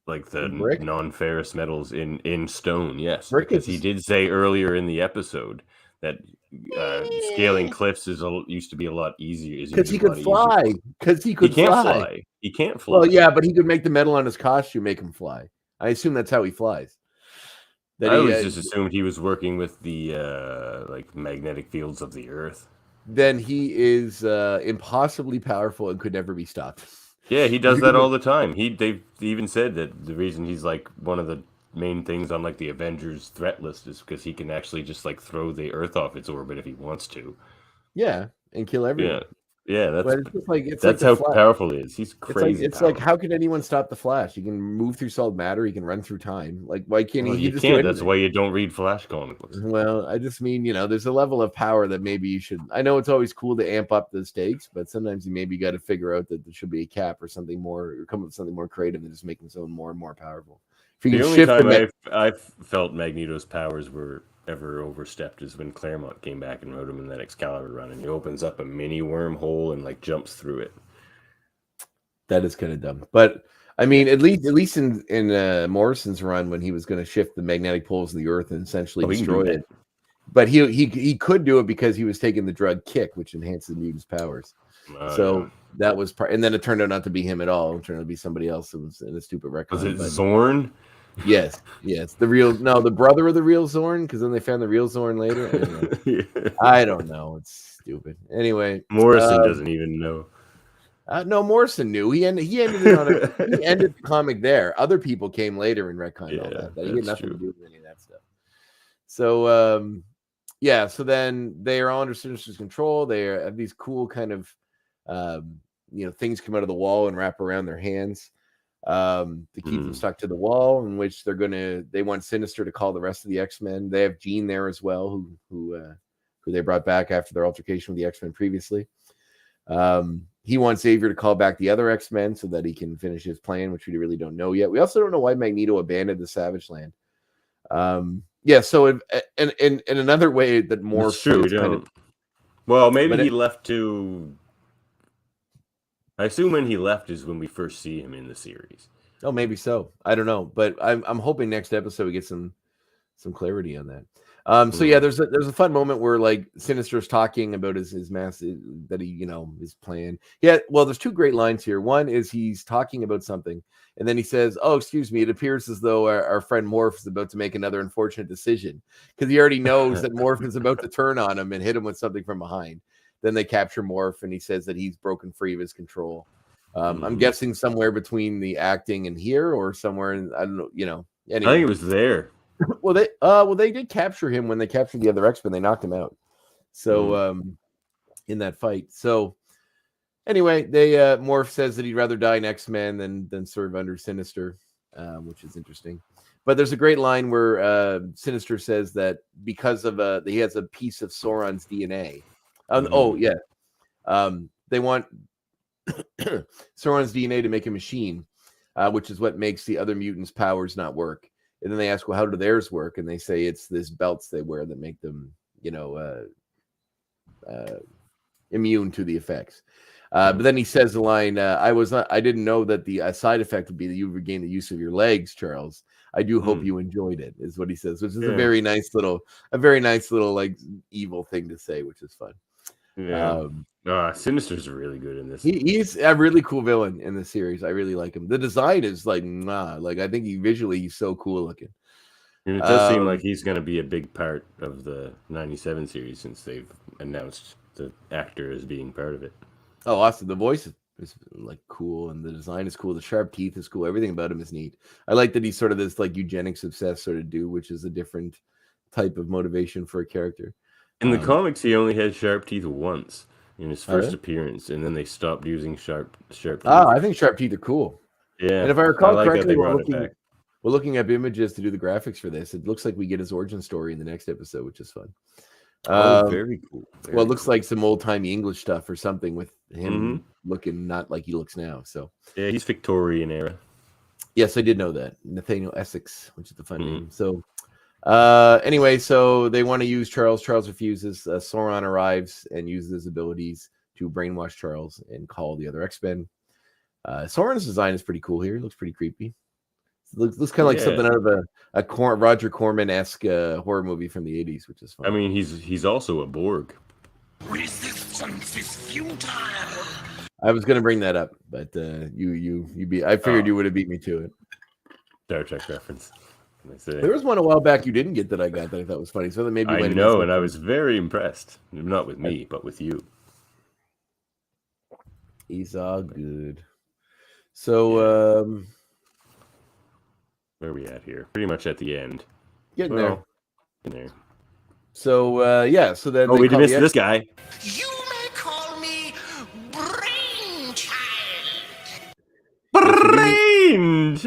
like the non-ferrous metals in stone. Yes, because he did say earlier in the episode that scaling cliffs used to be a lot easier. Because he could fly. He can't fly. He can't fly. Well, yeah, but he could make the metal on his costume make him fly. I assume that's how he flies. I always just assumed he was working with the magnetic fields of the Earth. Then he is impossibly powerful and could never be stopped. Yeah, he does that all the time. They even said that the reason he's one of the main things on the Avengers threat list is because he can actually just throw the Earth off its orbit if he wants to. Yeah, and kill everyone. Yeah, it's that's like how powerful he is. He's crazy. It's like how can anyone stop the Flash? He can move through solid matter. He can run through time. Like why can't he? You just can't. That's why you don't read Flash comic books. Well, I just mean there's a level of power that maybe you should. I know it's always cool to amp up the stakes, but sometimes you maybe got to figure out that there should be a cap or something more, or come up with something more creative than just making someone more and more powerful. The only time I've felt Magneto's powers were ever overstepped is when Claremont came back and wrote him in that Excalibur run, and he opens up a mini wormhole and like jumps through it. That is kind of dumb, but I mean, at least in Morrison's run, when he was going to shift the magnetic poles of the Earth and essentially destroy it, but he could do it because he was taking the drug Kick, which enhances mutants' powers. So that was part, and then it turned out not to be him at all. It turned out to be somebody else who was in a stupid record. Was it Zorn? Yes, the brother of the real Zorn, because then they found the real Zorn later. I don't know. It's stupid. Anyway, Morrison doesn't even know. No, Morrison knew. He ended it on he ended the comic there. Other people came later and retconned all that. He had nothing to do with any of that stuff. So so then they are all under Sinister's control. They have these cool kind of things come out of the wall and wrap around their hands. To keep them stuck to the wall, in which they want Sinister to call the rest of the X-Men. They have Jean there as well, who they brought back after their altercation with the X-Men previously. He wants Xavier to call back the other X-Men so that he can finish his plan, which we really don't know yet. We also don't know why Magneto abandoned the Savage Land. So in another way that Morph well, maybe he left to. I assume when he left is when we first see him in the series. Oh, maybe so. I don't know, but I'm hoping next episode we get some clarity on that. There's a fun moment where like Sinister's talking about his mass that his plan. Yeah, well, there's two great lines here. One is he's talking about something, and then he says, "Oh, excuse me, it appears as though our friend Morph is about to make another unfortunate decision," because he already knows that Morph is about to turn on him and hit him with something from behind. Then they capture Morph, and he says that he's broken free of his control. I'm guessing somewhere between the acting and here, or somewhere in, I don't know. Anyway. I think it was there. They did capture him when they captured the other X-Men. They knocked him out. So in that fight. So anyway, they Morph says that he'd rather die in X-Men than serve under Sinister, which is interesting. But there's a great line where Sinister says that because of he has a piece of Sauron's DNA. They want Sauron's DNA to make a machine, which is what makes the other mutants' powers not work. And then they ask, well, how do theirs work? And they say it's this belts they wear that make them, immune to the effects. But then he says the line, I didn't know that the side effect would be that you regain the use of your legs, Charles. I do hope you enjoyed it, is what he says, which is a very nice little like evil thing to say, which is fun. Yeah. Sinister's really good in this. He's a really cool villain in the series. I really like him. The design is like I think he's so cool looking. And it does seem like he's going to be a big part of the 97 series since they've announced the actor as being part of it. Oh, awesome. The voice is like cool, and the design is cool. The sharp teeth is cool. Everything about him is neat. I like that he's sort of this like eugenics obsessed sort of dude, which is a different type of motivation for a character. In the comics, he only had sharp teeth once in his first appearance, and then they stopped using sharp teeth. I think sharp teeth are cool. Yeah, and if I recall correctly, we're looking up images to do the graphics for this. It looks like we get his origin story in the next episode, which is fun. Very cool. It looks like some old-timey English stuff or something with him looking not like he looks now. So yeah, he's Victorian era. Yes, I did know that. Nathaniel Essex, which is the fun name. So anyway, so they want to use Charles. Charles refuses. Sauron arrives and uses his abilities to brainwash Charles and call the other X-Men. Sauron's design is pretty cool here. It looks pretty creepy. Looks kind of like something out of a Roger Corman-esque horror movie from the 80s, which is fun. I mean, he's also a Borg. Resistance is futile. I was going to bring that up, but I figured you would have beat me to it. Star Trek reference. There was one a while back you didn't get that I got that I thought was funny. So that maybe I know, and I was very impressed. Not with me, but with you. He's all good. So, where are we at here? Pretty much at the end. Getting there. So So then we missed this guy. You may call me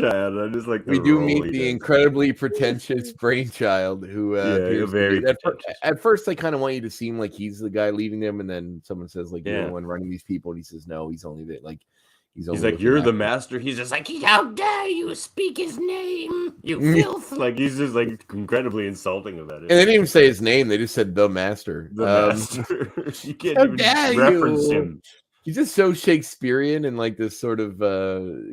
Brainchild. I just like we do meet the incredibly pretentious Brainchild who appears very to be, at first they kind of want you to seem like he's the guy leading them, and then someone says like you're the one running these people, and he says no, he's only the he's like you're the master. He's just like, how dare you speak his name, you filth. Like he's just like incredibly insulting about it. And they didn't even say his name, they just said the master. The master. You can't even reference him. He's just so Shakespearean and like this sort of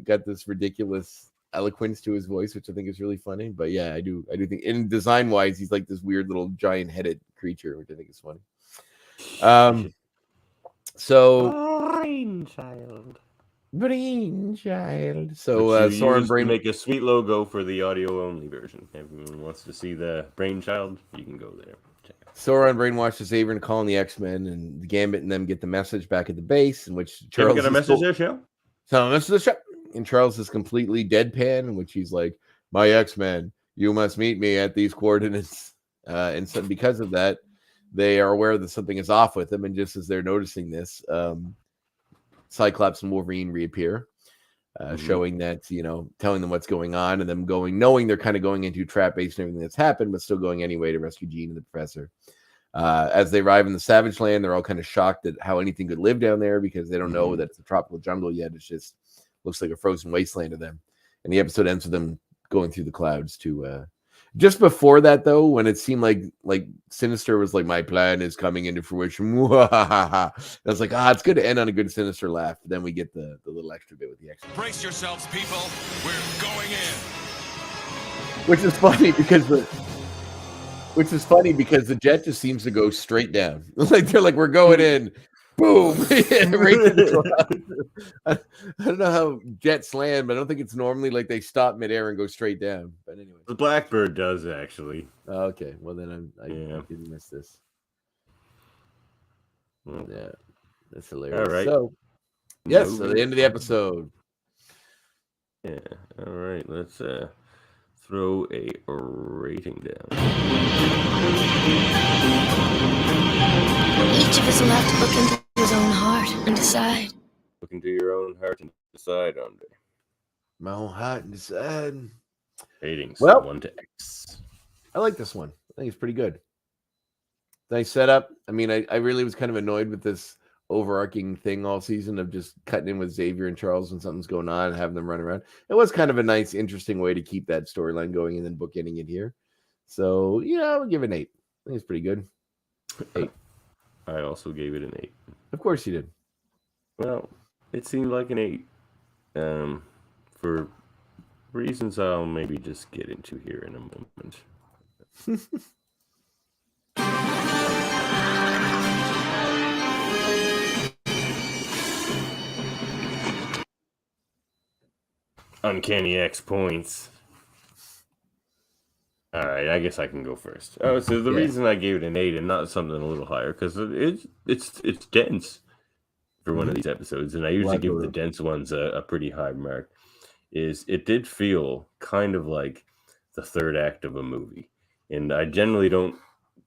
got this ridiculous eloquence to his voice, which I think is really funny. But yeah, I do think, in design wise, he's like this weird little giant headed creature, which I think is funny. So Brainchild. So Sauron Brain make a sweet logo for the audio only version. Everyone wants to see the Brainchild, you can go there. Sauron brainwashes Xavier and calling the X-Men, and the Gambit and them get the message back at the base, in which Charles got a message there, show. So this is the show. And Charles is completely deadpan, in which he's like, "My X-Men, you must meet me at these coordinates." And so because of that, they are aware that something is off with them. And just as they're noticing this, Cyclops and Wolverine reappear, showing that, telling them what's going on, and them knowing they're kind of going into trap based on everything that's happened, but still going anyway to rescue Jean and the Professor. As they arrive in the Savage Land, they're all kind of shocked at how anything could live down there, because they don't know that it's a tropical jungle yet. It's just looks like a frozen wasteland to them. And the episode ends with them going through the clouds to just before that, though, when it seemed like Sinister was like, my plan is coming into fruition. I was like, it's good to end on a good Sinister laugh. But then we get the little extra bit with the X-Men. Brace yourselves, people. We're going in. Which is funny because the jet just seems to go straight down. Like they're like, we're going in. Boom! Right to the clouds. I don't know how jets land, but I don't think it's normally like they stop midair and go straight down. But anyway, the Blackbird does actually. Okay, well then I didn't miss this. Yeah, that's hilarious. All right. So, yes, so the end of the episode. Yeah. All right. Let's throw a rating down. Each of us will have to look into his own heart and decide. Look into your own heart and decide, Andre. My own heart and decide. Ratings 1 to X. I like this one. I think it's pretty good. Nice setup. I mean, I really was kind of annoyed with this overarching thing all season of just cutting in with Xavier and Charles when something's going on and having them run around. It was kind of a nice, interesting way to keep that storyline going and then bookending it here. So, I would give it an 8. I think it's pretty good. 8. I also gave it an 8. Of course you did. Well, it seemed like an 8. For reasons I'll maybe just get into here in a moment. Uncanny X points. All right, I guess I can go first. Oh, so the reason I gave it an 8 and not something a little higher, because it's dense for one of these episodes, and I usually give the dense ones a pretty high mark, is it did feel kind of like the third act of a movie. And I generally don't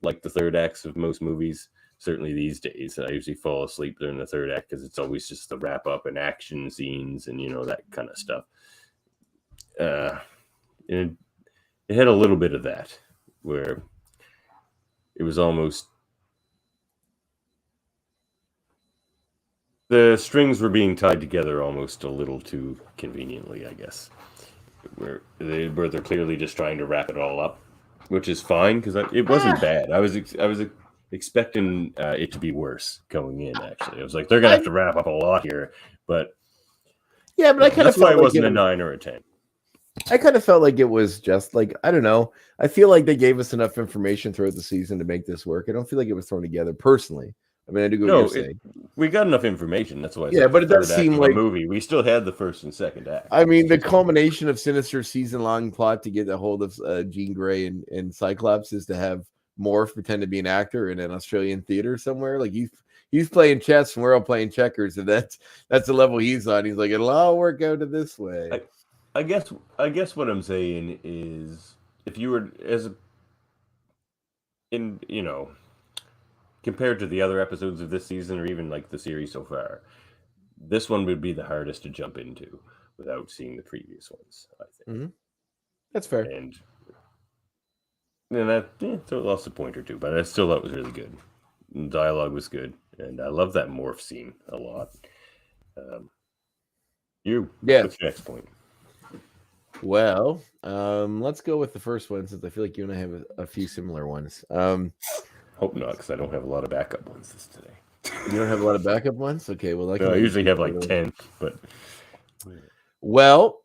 like the third acts of most movies, certainly these days. I usually fall asleep during the third act because it's always just the wrap up and action scenes and, that kind of stuff. And it had a little bit of that, where it was almost the strings were being tied together almost a little too conveniently, I guess. Where they're clearly just trying to wrap it all up, which is fine because it wasn't bad. I was expecting it to be worse going in. Actually, I was like, they're gonna have to wrap up a lot here, but I kind of that's why it wasn't a 9 or a 10. I kind of felt like it was just like, I don't know. I feel like they gave us enough information throughout the season to make this work. I don't feel like it was thrown together personally. I mean, I do go what you're saying. We got enough information. That's why. But it does seem like a movie. We still had the first and second act. I mean, the culmination of Sinister season-long plot to get a hold of Jean Grey and Cyclops is to have Morph pretend to be an actor in an Australian theater somewhere. Like he's playing chess and we're all playing checkers, and that's the level he's on. He's like, it'll all work out in this way. I guess what I'm saying is, if you were compared to the other episodes of this season, or even like the series so far, this one would be the hardest to jump into. without seeing the previous ones, I think. That's fair. And that so lost a point or two, but I still thought it was really good. The dialogue was good, and I love that morph scene a lot. What's your next point? Well, let's go with the first one since I feel like you and I have a few similar ones. Hope not, because I don't have a lot of backup ones today. You don't have a lot of backup ones? Okay, well, I usually have like 10, but well,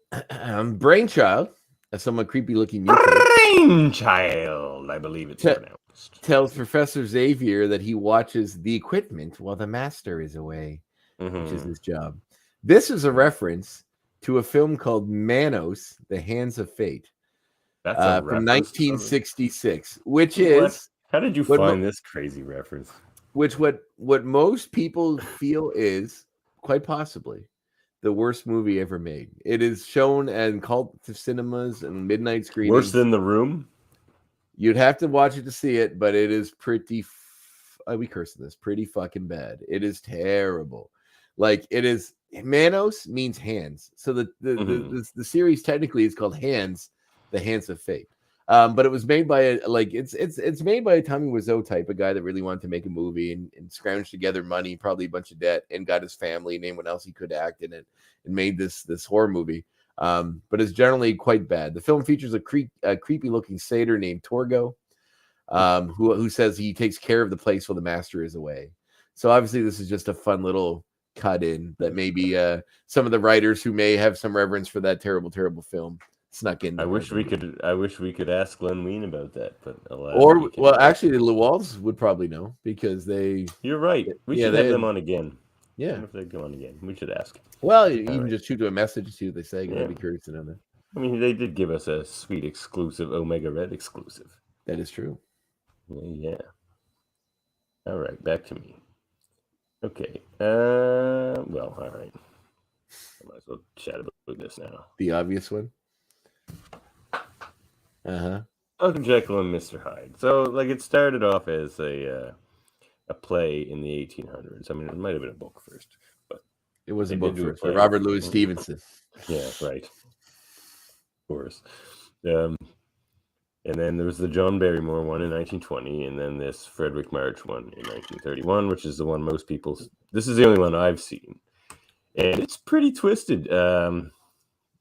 Brainchild, a somewhat creepy-looking mutant, Brainchild, I believe it's pronounced, tells Professor Xavier that he watches the equipment while the master is away, which is his job. This is a reference to a film called Manos, The Hands of Fate, That's from 1966, which is... How did you find this crazy reference? Which what most people feel is quite possibly the worst movie ever made. It is shown in cult cinemas and midnight screenings. Worse than The Room? You'd have to watch it to see it, but it is pretty... we curse this. Pretty fucking bad. It is terrible. Like, it is... Manos means hands. So the series technically is called Hands, The Hands of Fate. But it was made by it's made by a Tommy Wiseau type, a guy that really wanted to make a movie and scrounged together money, probably a bunch of debt, and got his family and anyone else he could act in it, and made this horror movie. But it's generally quite bad. The film features a creepy looking satyr named Torgo, who says he takes care of the place while the master is away. So obviously this is just a fun little cut in that maybe some of the writers who may have some reverence for that terrible film snuck in. I wish we could ask Glenn Wein about that, but actually the Lewalds would probably know because they... You're right. We should have them on again. Yeah, if they go on again, we should ask. Well, you can just shoot to a message to see what they say. I'd be curious to know that. I mean, they did give us a sweet exclusive Omega Red exclusive. That is true. Yeah. All right, back to me. Okay. Well, all right. I might as well chat about this now. The obvious one. Dr. Jekyll and Mr. Hyde. So, like, it started off as a play in the 1800s. I mean, it might have been a book first, but it was a book first by Robert Louis Stevenson. Yeah, right. Of course. And then there was the John Barrymore one in 1920, and then this Frederick March one in 1931, which is the one most people... This is the only one I've seen. And it's pretty twisted.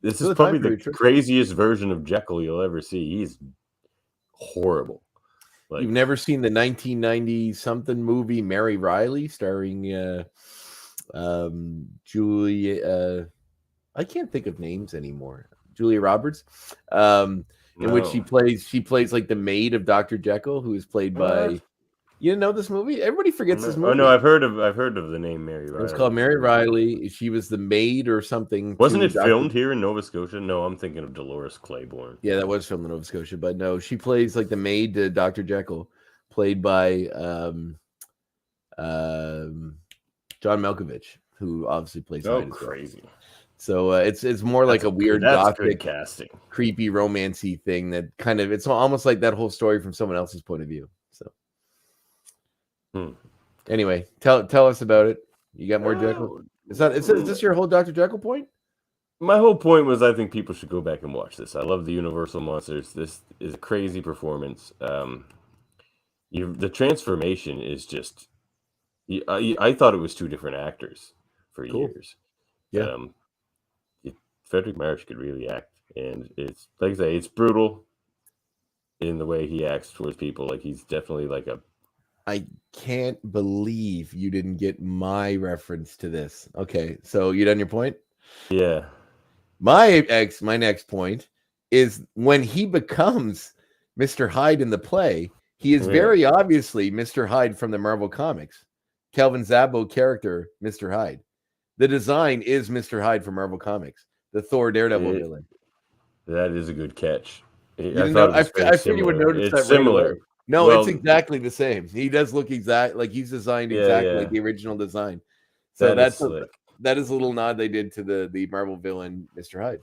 This is probably the craziest version of Jekyll you'll ever see. He's horrible. Like, you've never seen the 1990-something movie Mary Riley starring Julia... I can't think of names anymore. Julia Roberts. In which she plays like the maid of Dr. Jekyll, who is played by... You didn't know this movie? Everybody forgets this movie. Oh no, I've heard of the name Mary Riley. It's called Mary Riley. She was the maid or something. Wasn't it filmed here in Nova Scotia? No, I'm thinking of Dolores Claiborne. Yeah, that was filmed in Nova Scotia, but no, she plays like the maid to Dr. Jekyll, played by John Malkovich, who obviously plays. Oh, crazy! So it's more like a weird gothic casting, creepy romancy thing that kind of it's almost like that whole story from someone else's point of view. So. Anyway, tell us about it. You got more Jekyll? Is this your whole Dr. Jekyll point? My whole point was I think people should go back and watch this. I love the Universal Monsters. This is a crazy performance. The transformation is just... I thought it was two different actors for years. Yeah. Frederick March could really act. And it's, like I say, it's brutal in the way he acts towards people. Like, he's definitely like a... I can't believe you didn't get my reference to this. Okay, so you done your point? Yeah. My next point is when he becomes Mr. Hyde in the play, he is very obviously Mr. Hyde from the Marvel Comics. Calvin Zabo character, Mr. Hyde. The design is Mr. Hyde from Marvel Comics, the Thor Daredevil villain. That is a good catch. I figured you would notice that similar. Right away. No, it's exactly the same. He does look exact like he's designed exactly like the original design. So that is a little nod they did to the Marvel villain, Mr. Hyde.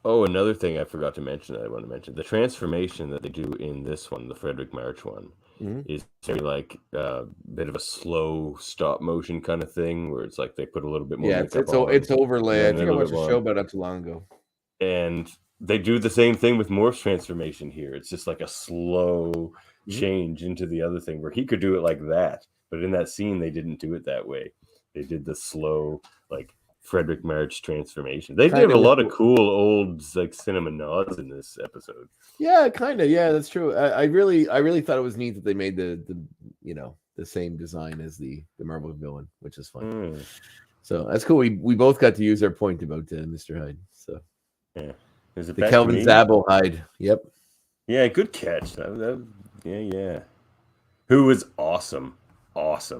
Oh, another thing I forgot to mention that I want to mention. The transformation that they do in this one, the Frederick March one, is very like a bit of a slow stop motion kind of thing, where it's like they put a little bit more makeup on. It's overlay. I think I watched a show more. about it not too long ago. And they do the same thing with Morph's transformation here. It's just like a slow change into the other thing where he could do it like that. But in that scene, they didn't do it that way. They did the slow, like Frederick March transformation. They have a lot of cool old like cinema nods in this episode. Yeah, kind of. Yeah, that's true. I really thought it was neat that they made the same design as the Marvel villain, which is fun. So that's cool. We both got to use our point about Mr. Hyde. So yeah, is it the Kelvin Zabo Hyde? Yep. Yeah, good catch. Yeah. Who was awesome.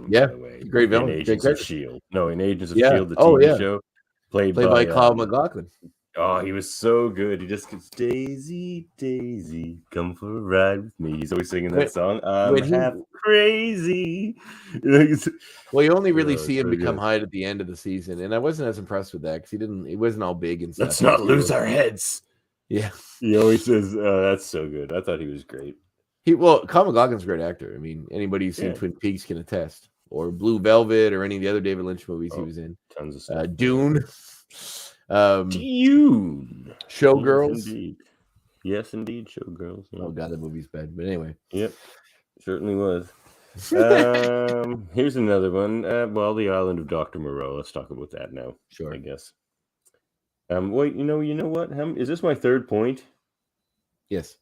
Yeah, by the way. Great villain. In Agents of S.H.I.E.L.D. No, in Agents of S.H.I.E.L.D., the TV show. Played by Kyle MacLachlan. Oh, he was so good. He just goes, Daisy, Daisy, come for a ride with me. He's always singing that song. I'm half crazy. Well, you only really see him become Hyde at the end of the season, and I wasn't as impressed with that because he wasn't all big and stuff. Let's not lose our heads. Yeah. He always says, that's so good. I thought he was great. Kyle MacLachlan's a great actor. I mean, anybody who's seen Twin Peaks can attest. Or Blue Velvet or any of the other David Lynch movies he was in. Tons of stuff. Dune. Dune. Showgirls. Yes, indeed. Showgirls. Yeah. Oh, God, that movie's bad. But anyway. Yep. Certainly was. Here's another one. The Island of Dr. Moreau. Let's talk about that now. Sure. I guess. Wait, you know what? Is this my third point? Yes.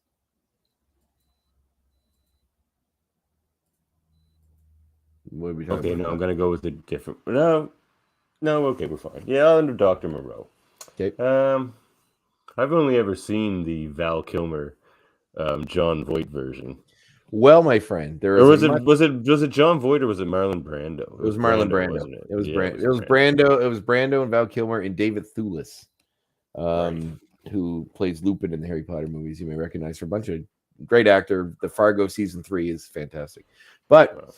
What are we talking about? I'm going to go with the different... No, okay, we're fine. Yeah, Island of Dr. Moreau. Okay. I've only ever seen the Val Kilmer, John Voight version. Well, my friend, was it John Voight or was it Marlon Brando? It was Marlon Brando. Wasn't it? It was Brando. It was Brando and Val Kilmer and David Thewlis, who plays Lupin in the Harry Potter movies. You may recognize for a bunch of great actor. The Fargo season 3 is fantastic, but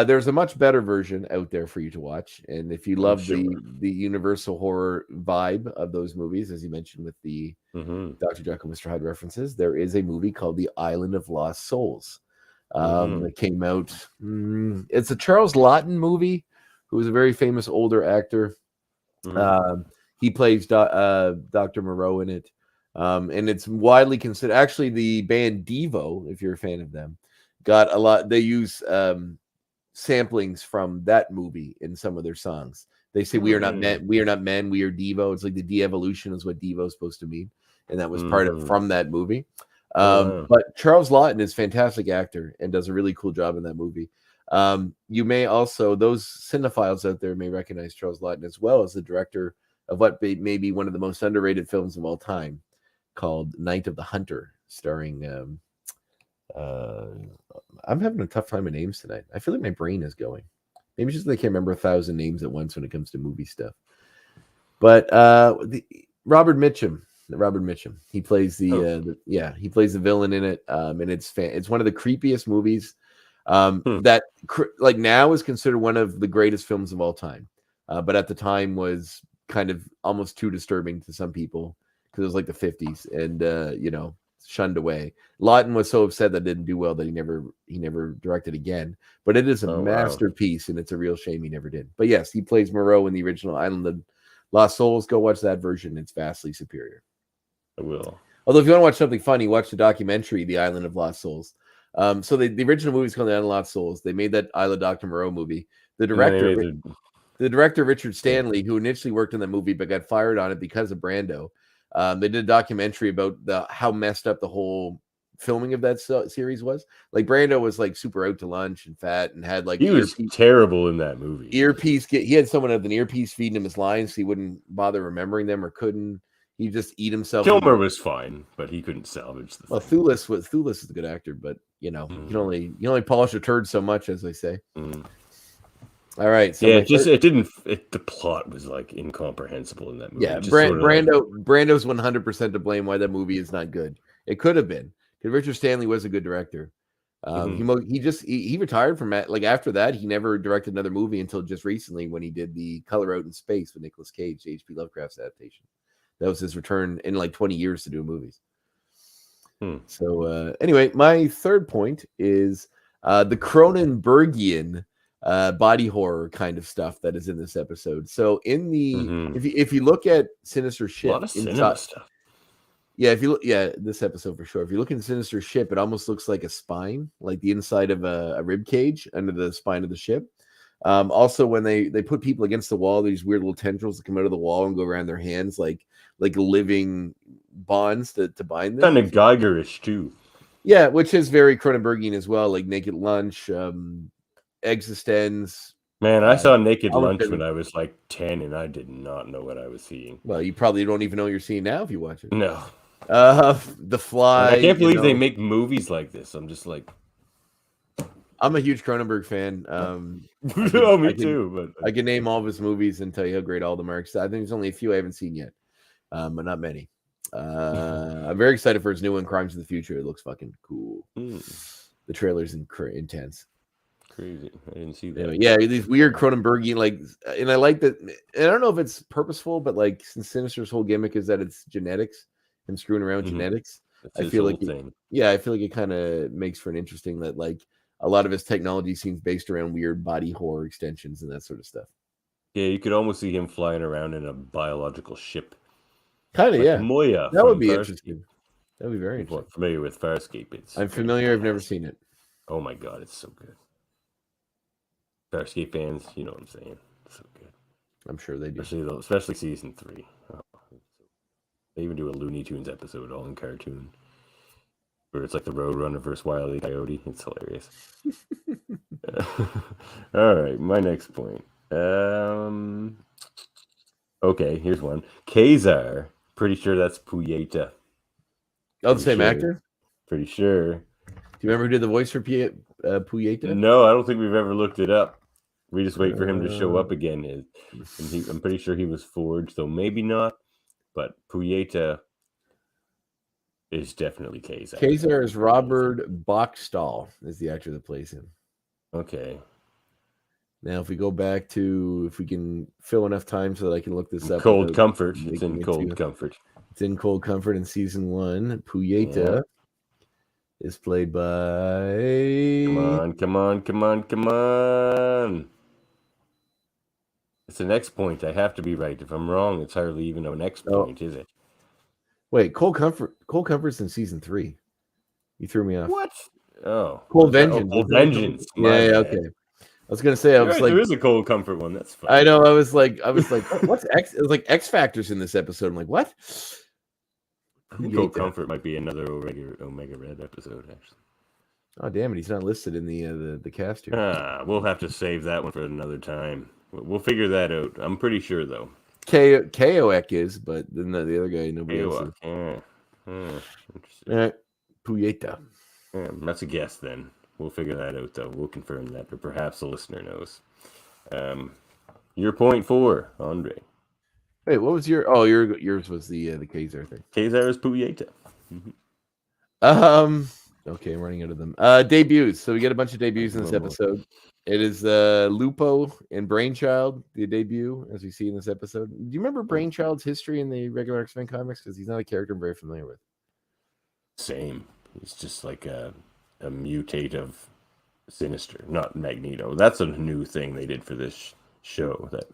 there's a much better version out there for you to watch. And if you love the universal horror vibe of those movies, as you mentioned with the Dr. Jekyll, Mr. Hyde references, there is a movie called The Island of Lost Souls. That came out. It's a Charles Laughton movie, who was a very famous older actor. He plays Dr. Moreau in it. And it's widely considered. Actually, the band Devo, if you're a fan of them, got a lot. They use samplings from that movie in some of their songs. They say, "We are not men. We are not men. We are Devo." It's like the de-evolution is what Devo is supposed to mean, and that was part of from that movie. But Charles Laughton is a fantastic actor and does a really cool job in that movie. You may also, those cinephiles out there may recognize Charles Laughton as well as the director of what may be one of the most underrated films of all time, called Night of the Hunter, starring I'm having a tough time with names tonight. I feel like my brain is going. Maybe just I can't remember 1,000 names at once when it comes to movie stuff. But Robert Mitchum, he plays he plays the villain in it, and it's one of the creepiest movies that like now is considered one of the greatest films of all time, but at the time was kind of almost too disturbing to some people because it was like the 50s and shunned away. Lawton was so upset that it didn't do well that he never directed again. But it is a masterpiece, and it's a real shame he never did. But yes, he plays Moreau in the original Island of Lost Souls. Go watch that version; it's vastly superior. I will. Although if you want to watch something funny, watch the documentary "The Island of Lost Souls." So the original movie is called The Island of Lost Souls. They made that Isla Dr. Moreau movie. The director Richard Stanley, who initially worked on that movie but got fired on it because of Brando. They did a documentary about how messed up the whole filming of that series was. Like Brando was like super out to lunch and fat and had like he was terrible in that movie. He had someone with an earpiece feeding him his lines, so he wouldn't bother remembering them or couldn't. He just eat himself. Kilmer was fine, but he couldn't salvage the. Well, Thewlis is a good actor, but you can only polish a turd so much, as they say. All right. So the plot was like incomprehensible in that movie. Yeah, Brando's 100% to blame why that movie is not good. It could have been because Richard Stanley was a good director. He retired from it. Like after that, he never directed another movie until just recently when he did the Color Out in Space with Nicolas Cage, H.P. Lovecraft's adaptation. That was his return in like 20 years to do movies. So anyway, my third point is the Cronenbergian body horror kind of stuff that is in this episode. So in the if you look at Sinister Ship, a lot of cinema stuff. Yeah, if you look, this episode for sure. If you look in Sinister Ship, it almost looks like a spine, like the inside of a rib cage under the spine of the ship. Also, when they put people against the wall, these weird little tendrils that come out of the wall and go around their hands, like living bonds to bind them. Kind of Geigerish too. Yeah, which is very Cronenbergian as well, like Naked Lunch, Existence. Man, I saw Naked Lunch when I was like 10, and I did not know what I was seeing. Well, you probably don't even know what you're seeing now if you watch it. No. The Fly. And I can't believe they make movies like this. I'm just like, I'm a huge Cronenberg fan. Me too. But I can name all of his movies and tell you how great all of them are. I think there's only a few I haven't seen yet, but not many. I'm very excited for his new one, Crimes of the Future. It looks fucking cool. The trailer's intense. Crazy. I didn't see that. Anyway, yeah, these weird Cronenbergian, and I like that. And I don't know if it's purposeful, but like, since Sinister's whole gimmick is that it's genetics and screwing around with genetics, I feel like it kind of makes for an interesting that like a lot of his technology seems based around weird body horror extensions and that sort of stuff. Yeah, you could almost see him flying around in a biological ship. Kind of, yeah. Moya. That would be interesting. That would be very interesting. Familiar with Farscape? I'm familiar. I've never seen it. Oh my god, it's so good. Farscape fans, you know what I'm saying. It's so good. I'm sure they do. Especially season 3. Oh, they even do a Looney Tunes episode all in cartoon. Where it's like the Roadrunner versus Wile E. Coyote. It's hilarious. All right, my next point. Okay, here's one. Kazar. Pretty sure that's Puyeta. Oh, the same actor? Pretty sure. Do you remember who did the voice for Puyeta? No, I don't think we've ever looked it up. We just wait for him to show up again. I'm pretty sure he was forged, though maybe not. But Puyeta is definitely Kazar. Kazar is Robert Boxstall, is the actor that plays him. Okay. Now, if we go back to, if we can fill enough time so that I can look this up. Cold Comfort. It's in Cold Comfort. It's in Cold Comfort in season 1. Puyeta is played by... Come on. It's the next point. I have to be right. If I'm wrong, it's hardly even a next point, is it? Wait, Cold Comfort's in season 3. You threw me off. What? Oh. Cold Vengeance. Cold Vengeance. Yeah, okay. I was gonna say, I was like, there is a Cold Comfort one. That's fine. I know. I was like, what's X? It was like X Factor's in this episode. I'm like, what? Cold Comfort might be another Omega Red episode, actually. Oh damn it! He's not listed in the cast here. We'll have to save that one for another time. We'll figure that out. I'm pretty sure though. Koek is, but then the other guy nobody else is. Interesting. All right, Puyeta. That's a guess then. We'll figure that out, though. We'll confirm that, but perhaps the listener knows. Your point 4, Andre. Wait, what was your? Oh, yours was the Kazar thing. Kazar is Puyeta. Okay, I'm running out of them. Debuts. So we get a bunch of debuts in this episode. It is Lupo and Brainchild, the debut, as we see in this episode. Do you remember Brainchild's history in the regular X-Men comics? Because he's not a character I'm very familiar with. Same. He's just like a mutate of Sinister, not Magneto. That's a new thing they did for this show, that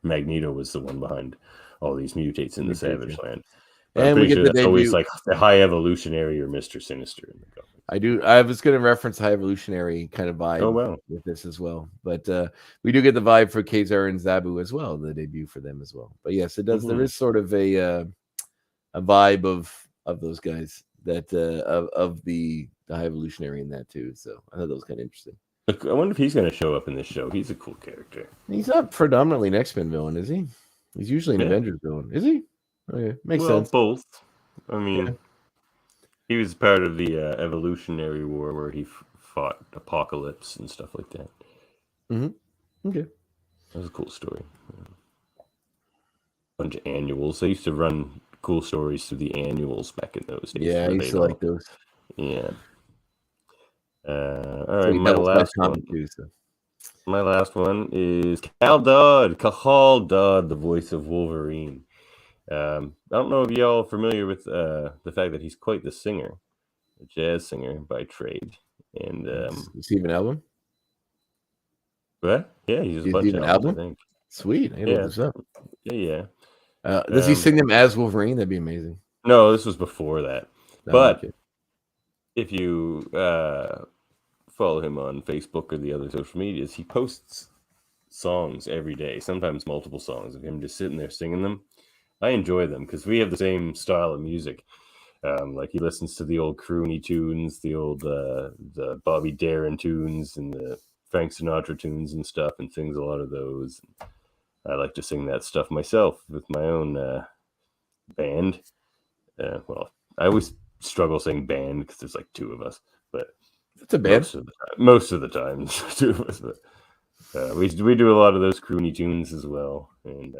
Magneto was the one behind all these mutates in the Savage Land. And we get the debut. Always like the High Evolutionary or Mr. Sinister in the comic. I was going to reference High Evolutionary kind of vibe with this as well. But we do get the vibe for Kazar and Zabu as well, the debut for them as well. But yes, it does. There is sort of a vibe of those guys, that of the High Evolutionary in that too. So I thought that was kind of interesting. Look, I wonder if he's going to show up in this show. He's a cool character. He's not predominantly an X-Men villain, is he? He's usually an Avengers villain. Is he? Okay, makes sense. Both. I mean, he was part of the Evolutionary War where he fought Apocalypse and stuff like that. Okay. That was a cool story. Bunch of annuals. They used to run cool stories through the annuals back in those days. Yeah, I used to like those. Yeah. All right, my last one is Cahal Dodd, the voice of Wolverine. I don't know if y'all are familiar with the fact that he's quite the singer. a jazz singer by trade. And does he have an album? What? Yeah, he's a Does bunch he of have an albums, album? I think. Sweet. I gotta look this up. Yeah. Does he sing them as Wolverine? That'd be amazing. No, this was before that. No, but okay. if you follow him on Facebook or the other social medias, he posts songs every day, sometimes multiple songs of him just sitting there singing them. I enjoy them because we have the same style of music. Like he listens to the old croony tunes, the old the Bobby Darin tunes and the Frank Sinatra tunes and stuff, and sings a lot of those. I like to sing that stuff myself with my own band. Well, I always struggle saying band because there's like two of us, but it's a band most of the time, two of us. But we do a lot of those croony tunes as well, and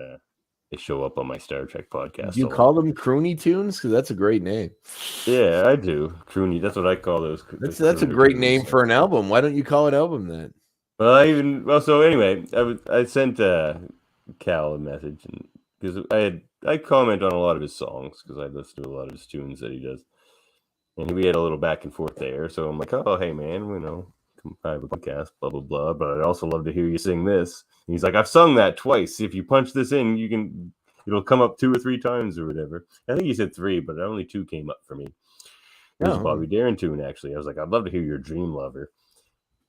they show up on my Star Trek podcast. Do you call them croony tunes? Because that's a great name. Yeah, I do. Croony. That's what I call those. That's a great name for an album. Why don't you call it album then? Well, so anyway, I sent Cal a message, and because I comment on a lot of his songs because I listen to a lot of his tunes that he does, and we had a little back and forth there. So I'm like, oh hey man, I have a podcast, blah blah blah, but I'd also love to hear you sing this. And he's like, I've sung that twice. If you punch this in, it'll come up 2 or 3 times or whatever. I think he said 3, but only 2 came up for me. It was a Bobby Darin tune actually. I was like, I'd love to hear your Dream Lover.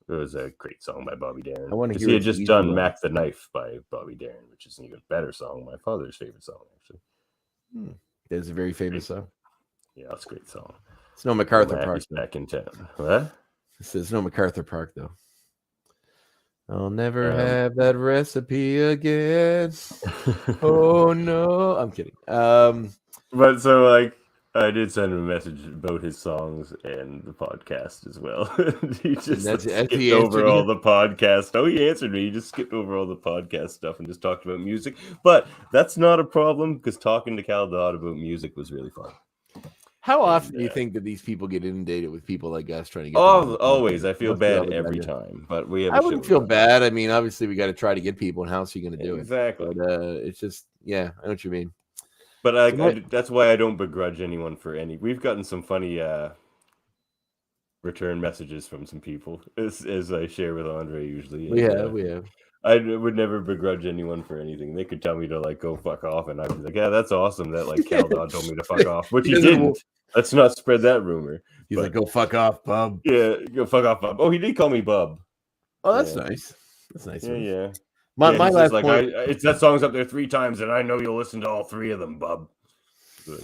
It was a great song by Bobby Darin. I want to hear. He had just done Mac the Knife by Bobby Darin, which is an even better song. My father's favorite song, actually. It's a very famous song. Yeah, it's a great song. It's no MacArthur Park. Back in town. What? It says no MacArthur Park though. I'll never have that recipe again. Oh no, I'm kidding. But so like I did send him a message about his songs and the podcast as well. He just skipped over all the podcast. Oh, he answered me. He just skipped over all the podcast stuff and just talked about music. But that's not a problem because talking to Cal Dodd about music was really fun. How often do you think that these people get inundated with people like us trying to get? Always. I feel bad every time, but we have. I wouldn't feel bad. I mean, obviously, we got to try to get people, and how else are you going to do it? Exactly. But it's just, yeah, I know what you mean. But that's why I don't begrudge anyone for any. We've gotten some funny return messages from some people, as I share with Andre usually. We have. I would never begrudge anyone for anything. They could tell me to like go fuck off, and I'd be like, "Yeah, that's awesome." That like Cal Dodd told me to fuck off, which he didn't. Let's not spread that rumor. He's like, "Go fuck off, bub." Yeah, go fuck off, bub. Oh, he did call me bub. Oh, that's nice. That's nice. Yeah. My last point. It's that song's up there 3 times, and I know you'll listen to all 3 of them, bub. But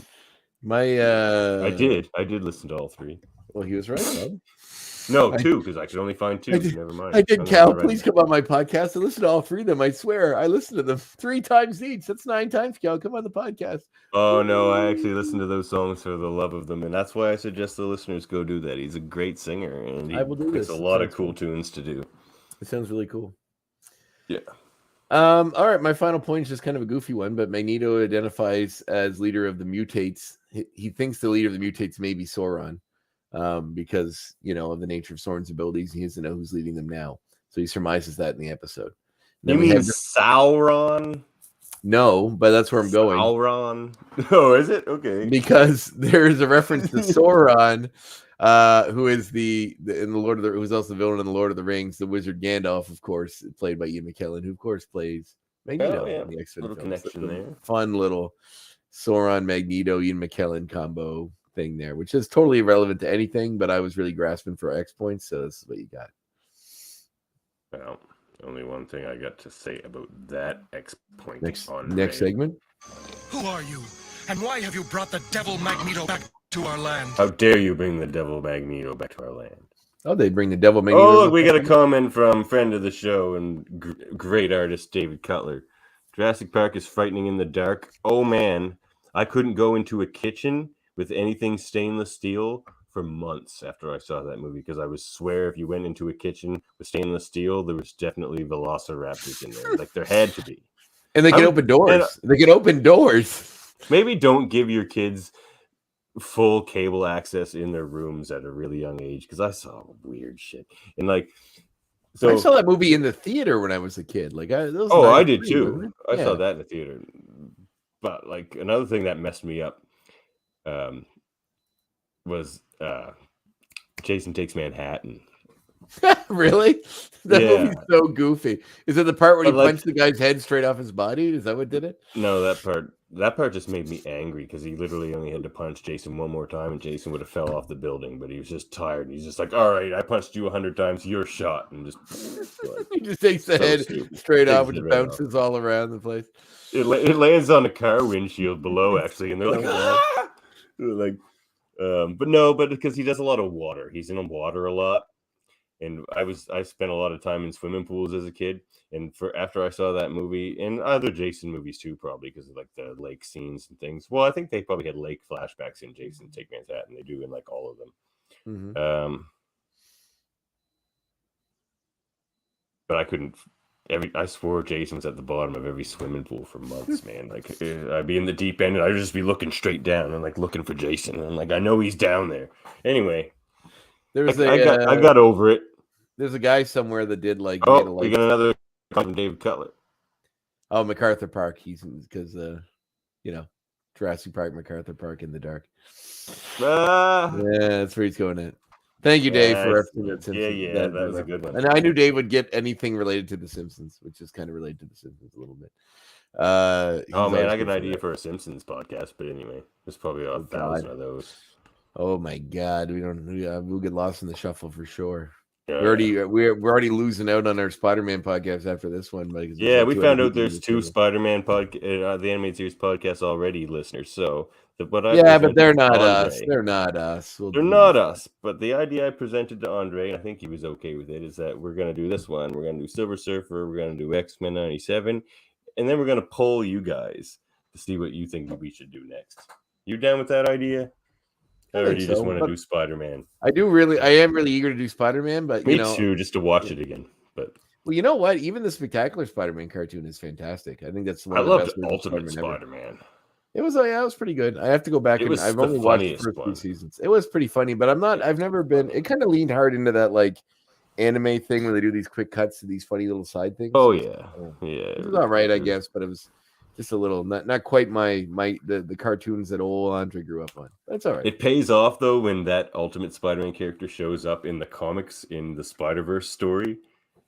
I did listen to all 3. Well, he was right, bub. No, 2, because I could only find 2. Never mind. I did, Cal. Please come on my podcast and listen to all 3 of them. I swear, I listened to them 3 times each. That's 9 times, Cal. Come on the podcast. Oh no, I actually listened to those songs for the love of them, and that's why I suggest the listeners go do that. He's a great singer, and he picks a lot of cool tunes to do. It sounds really cool. Yeah. All right, my final point is just kind of a goofy one, but Magneto identifies as leader of the mutates. He thinks the leader of the mutates may be Sauron. Because of the nature of Sauron's abilities, he doesn't know who's leading them now. So he surmises that in the episode. You mean Sauron? No, but that's where I'm going. Sauron? Oh, is it? Okay. Because there's a reference to Sauron, who is who's also the villain in the Lord of the Rings, the wizard Gandalf, of course, played by Ian McKellen, who of course plays Magneto in the X-Men little connection there. Fun little Sauron Magneto Ian McKellen combo thing there, which is totally irrelevant to anything, but I was really grasping for X points, so this is what you got. Well, only one thing I got to say about that X point. Next segment. Who are you, and why have you brought the Devil Magneto back to our land? How dare you bring the Devil Magneto back to our land? Oh, they bring the Devil Magneto. Oh, look, we got a comment from friend of the show and great artist David Cutler. Jurassic Park is frightening in the dark. Oh man, I couldn't go into a kitchen with anything stainless steel for months after I saw that movie, because I would swear if you went into a kitchen with stainless steel, there was definitely velociraptors in there. Like there had to be. And they can open doors. They can open doors. Maybe don't give your kids full cable access in their rooms at a really young age, because I saw weird shit. And like, so I saw that movie in the theater when I was a kid. Like, I did too. I saw that in the theater. But like another thing that messed me up was Jason Takes Manhattan. Really? That movie's so goofy. Is it the part where he punched the guy's head straight off his body? Is that what did it? No, that part just made me angry because he literally only had to punch Jason one more time and Jason would have fell off the building, but he was just tired. He's just like, all right, I punched you 100 times, you're shot. And just he just takes the head straight off and it bounces all around the place. It lands on a car windshield below, actually, and they're like, ah! They're like, but because he does a lot of water. He's in water a lot. And I spent a lot of time in swimming pools as a kid, and after I saw that movie and other Jason movies too, probably because of like the lake scenes and things. Well, I think they probably had lake flashbacks in Jason Take Manhattan. They do in like all of them. Mm-hmm. But I couldn't. I swore Jason was at the bottom of every swimming pool for months, man. Like I'd be in the deep end and I'd just be looking straight down and like looking for Jason, and I'm like, I know he's down there. Anyway, I got over it. There's a guy somewhere that did like. Oh, we got another from David Cutler. Oh, MacArthur Park. He's because Jurassic Park, MacArthur Park in the dark. Yeah, that's where he's going at. Thank you, Dave, for everything that Simpsons. Yeah, that was a good one. And I knew Dave would get anything related to The Simpsons, which is kind of related to The Simpsons a little bit. Oh man, I got an idea for a Simpsons podcast, but anyway, there's probably 1,000 of those. Oh my God, we'll get lost in the shuffle for sure. We're already losing out on our Spider-Man podcast after this one. Yeah, we found out there's 2 Spider-Man the animated series podcasts already, listeners. So, but they're not us. They're not us. They're not us. But the idea I presented to Andre, and I think he was okay with it, is that we're going to do this one. We're going to do Silver Surfer. We're going to do X-Men 97, and then we're going to poll you guys to see what you think we should do next. You down with that idea? Or do you just want to do Spider-Man? I am really eager to do Spider-Man, but me too, just to watch it again. But well, you know what? Even the Spectacular Spider-Man cartoon is fantastic. I think that's one I of the love best the Ultimate Spider-Man. It was pretty good. I have to go back and I've only watched the first 2 seasons. It was pretty funny, but I've never been. It kind of leaned hard into that like anime thing where they do these quick cuts to these funny little side things. Oh yeah. It was all right, I guess, but it was just a little not quite the cartoons that old Andre grew up on. That's all right. It pays off though when that Ultimate Spider-Man character shows up in the comics in the Spider-Verse story.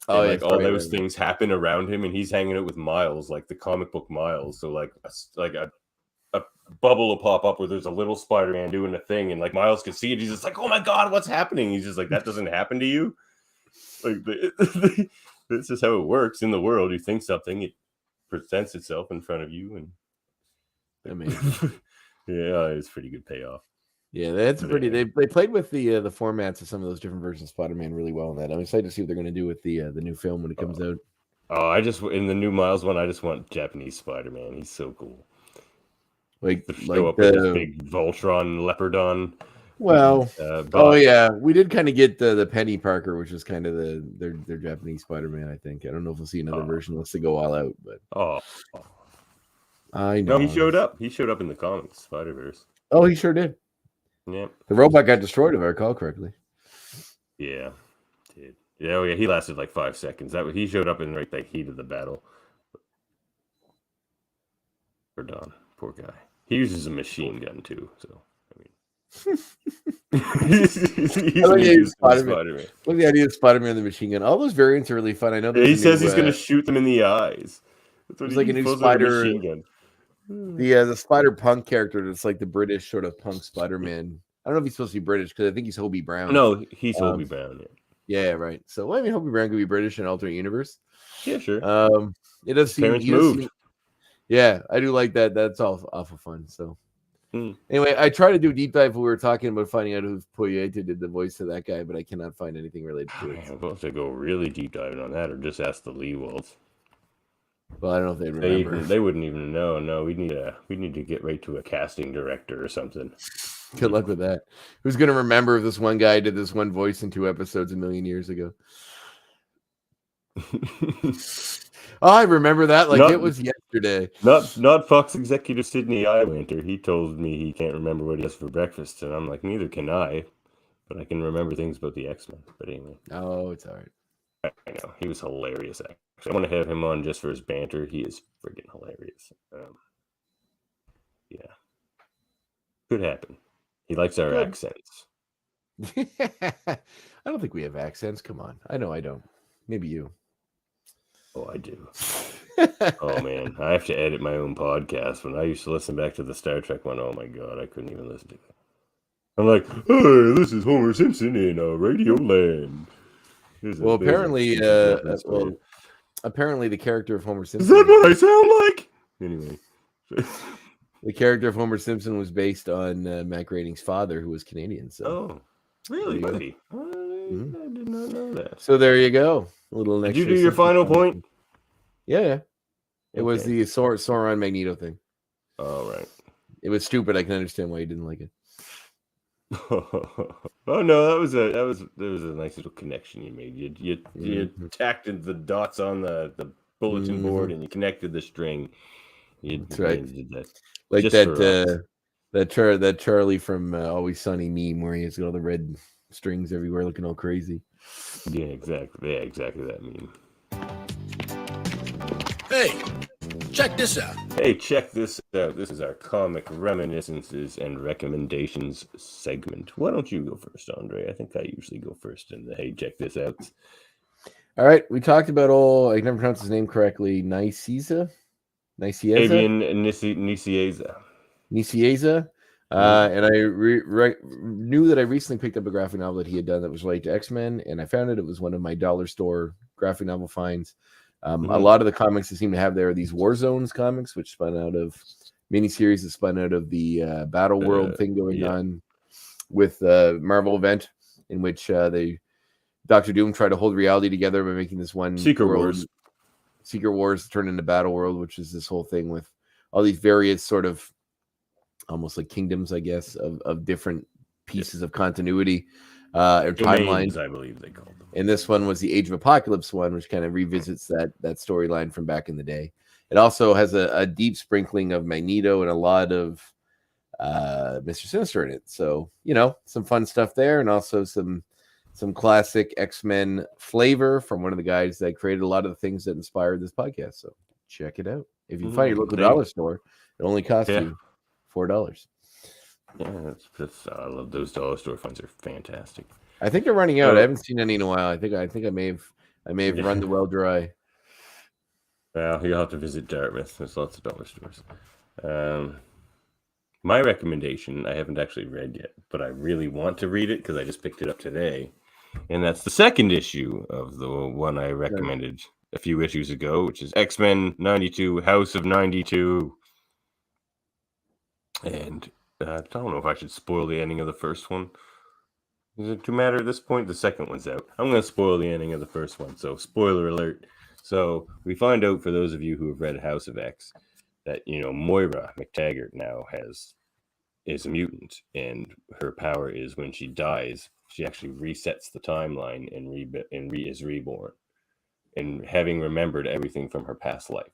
Oh, and, all those things happen around him, and he's hanging out with Miles, like the comic book Miles. So like a bubble will pop up where there's a little Spider-Man doing a thing, and like Miles can see it. He's just like, "Oh my God, what's happening?" He's just like, "That doesn't happen to you." Like this is how it works in the world. You think something, it presents itself in front of you, and yeah, it's pretty good payoff. Yeah, that's pretty. They played with the formats of some of those different versions of Spider-Man really well in that. I'm excited to see what they're going to do with the new film when it comes out. Oh, in the new Miles one, I just want Japanese Spider-Man. He's so cool. Like up with this big Voltron Leopardon. Well, we did kind of get the Penny Parker, which is kind of their Japanese Spider-Man. I think I don't know if we'll see another version unless they go all out. But I know he showed up. He showed up in the comics Spider-Verse. Oh, he sure did. Yeah, the robot got destroyed, if I recall correctly. Yeah, did. Yeah, he lasted like 5 seconds. He showed up in the heat of the battle. Poor Don, poor guy. He uses a machine gun too, so I mean, Spider-Man. What's the idea of Spider-Man and the machine gun? All those variants are really fun. I know. He says he's going to shoot them in the eyes. It's like a new Spider. Machine gun. The Spider-Punk character that's like the British sort of punk Spider-Man. I don't know if he's supposed to be British because I think he's Hobie Brown. No, he's Hobie Brown. Yeah, right. So I mean, Hobie Brown could be British in an alternate universe. Yeah, sure. It does seem moved. Yeah, I do like that. That's awful fun. So anyway, I tried to do a deep dive. We were talking about finding out who Poyete did the voice of that guy, but I cannot find anything related to it. We'll have to go really deep diving on that, or just ask the Leewalds. Well, I don't know if they'd remember. They wouldn't even know. No, we need to get right to a casting director or something. Good luck with that. Who's going to remember if this one guy did this one voice in 2 episodes a million years ago? I remember that it was yesterday. Not Fox executive Sidney Iwinter. He told me he can't remember what he has for breakfast, and I'm like, neither can I. But I can remember things about the X-Men. But anyway. Oh, it's all right. I know. He was hilarious, actually. I want to have him on just for his banter. He is friggin' hilarious. Yeah. Could happen. He likes our accents. I don't think we have accents. Come on. I know I don't. Maybe you. Oh, I do. Oh man, I have to edit my own podcast. When I used to listen back to the Star Trek one, oh my god, I couldn't even listen to it. I'm like, hey, this is Homer Simpson in Radio Land. Well, apparently, apparently the character of Homer Simpson. Is that what I sound like? Anyway, the character of Homer Simpson was based on Matt Groening's father, who was Canadian. So, oh, really? Buddy? I did not know that. So there you go. A little. Did you do your final point? Yeah. It was the Sauron Magneto thing. All right. It was stupid. I can understand why you didn't like it. Oh no, that was a nice little connection you made. You tacked the dots on the bulletin board and you connected the string. That's right. Did that. Like that Charlie from Always Sunny meme where he has got all the red strings everywhere looking all crazy. Yeah, exactly. Yeah, exactly that meme. Hey, check this out. Hey, check this out. This is our comic reminiscences and recommendations segment. Why don't you go first, Andre? I think I usually go first in the hey, check this out. All right, we talked about I never pronounced his name correctly. Nicieza. Avian Nicieza. And I knew that I recently picked up a graphic novel that he had done that was related to X-Men, and I found it was one of my dollar store graphic novel finds. A lot of the comics they seem to have there are these War Zones comics, which spun out of miniseries that spun out of the Battle World thing going on with Marvel event, in which Dr. Doom tried to hold reality together by making this one Secret Wars turn into Battle World, which is this whole thing with all these various sort of almost like kingdoms, I guess, of different pieces of continuity or timelines, I believe they called them. And this one was the Age of Apocalypse one, which kind of revisits that storyline from back in the day. It also has a deep sprinkling of Magneto and a lot of Mr. Sinister in it. So, some fun stuff there, and also some classic X-Men flavor from one of the guys that created a lot of the things that inspired this podcast. So check it out. If you find your local dollar store, it only costs you $4. Yeah, I love those dollar store funds. Are fantastic. I think they're running out. I haven't seen any in a while. I think I may have run the well dry. Well, you'll have to visit Dartmouth. There's lots of dollar stores. My recommendation, I haven't actually read yet, but I really want to read it because I just picked it up today. And that's the second issue of the one I recommended a few issues ago, which is X-Men 92, House of 92. And I don't know if I should spoil the ending of the first one. Does it matter at this point? The second one's out. I'm going to spoil the ending of the first one, so spoiler alert. So we find out, for those of you who have read House of X, that Moira McTaggart now is a mutant, and her power is when she dies, she actually resets the timeline and is reborn, and having remembered everything from her past life.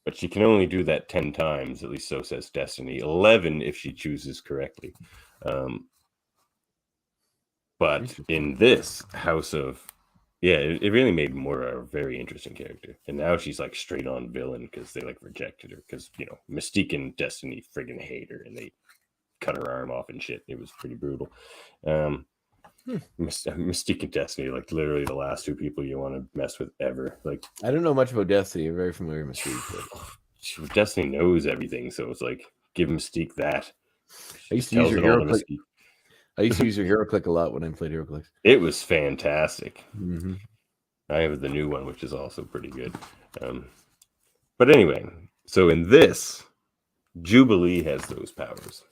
But she can only do that 10 times, at least so says Destiny. 11 if she chooses correctly. But in this House of... Yeah, it really made Moira a very interesting character. And now she's like straight on villain because they rejected her. Because, Mystique and Destiny friggin' hate her and they cut her arm off and shit. It was pretty brutal. Mystique and Destiny, literally the last two people you want to mess with ever. I don't know much about Destiny. I'm very familiar with Mystique. But... Destiny knows everything, so it's give Mystique that. I used to use your HeroClick. I used to use your HeroClick a lot when I played HeroClick. It was fantastic. Mm-hmm. I have the new one, which is also pretty good. But anyway, so in this, Jubilee has those powers.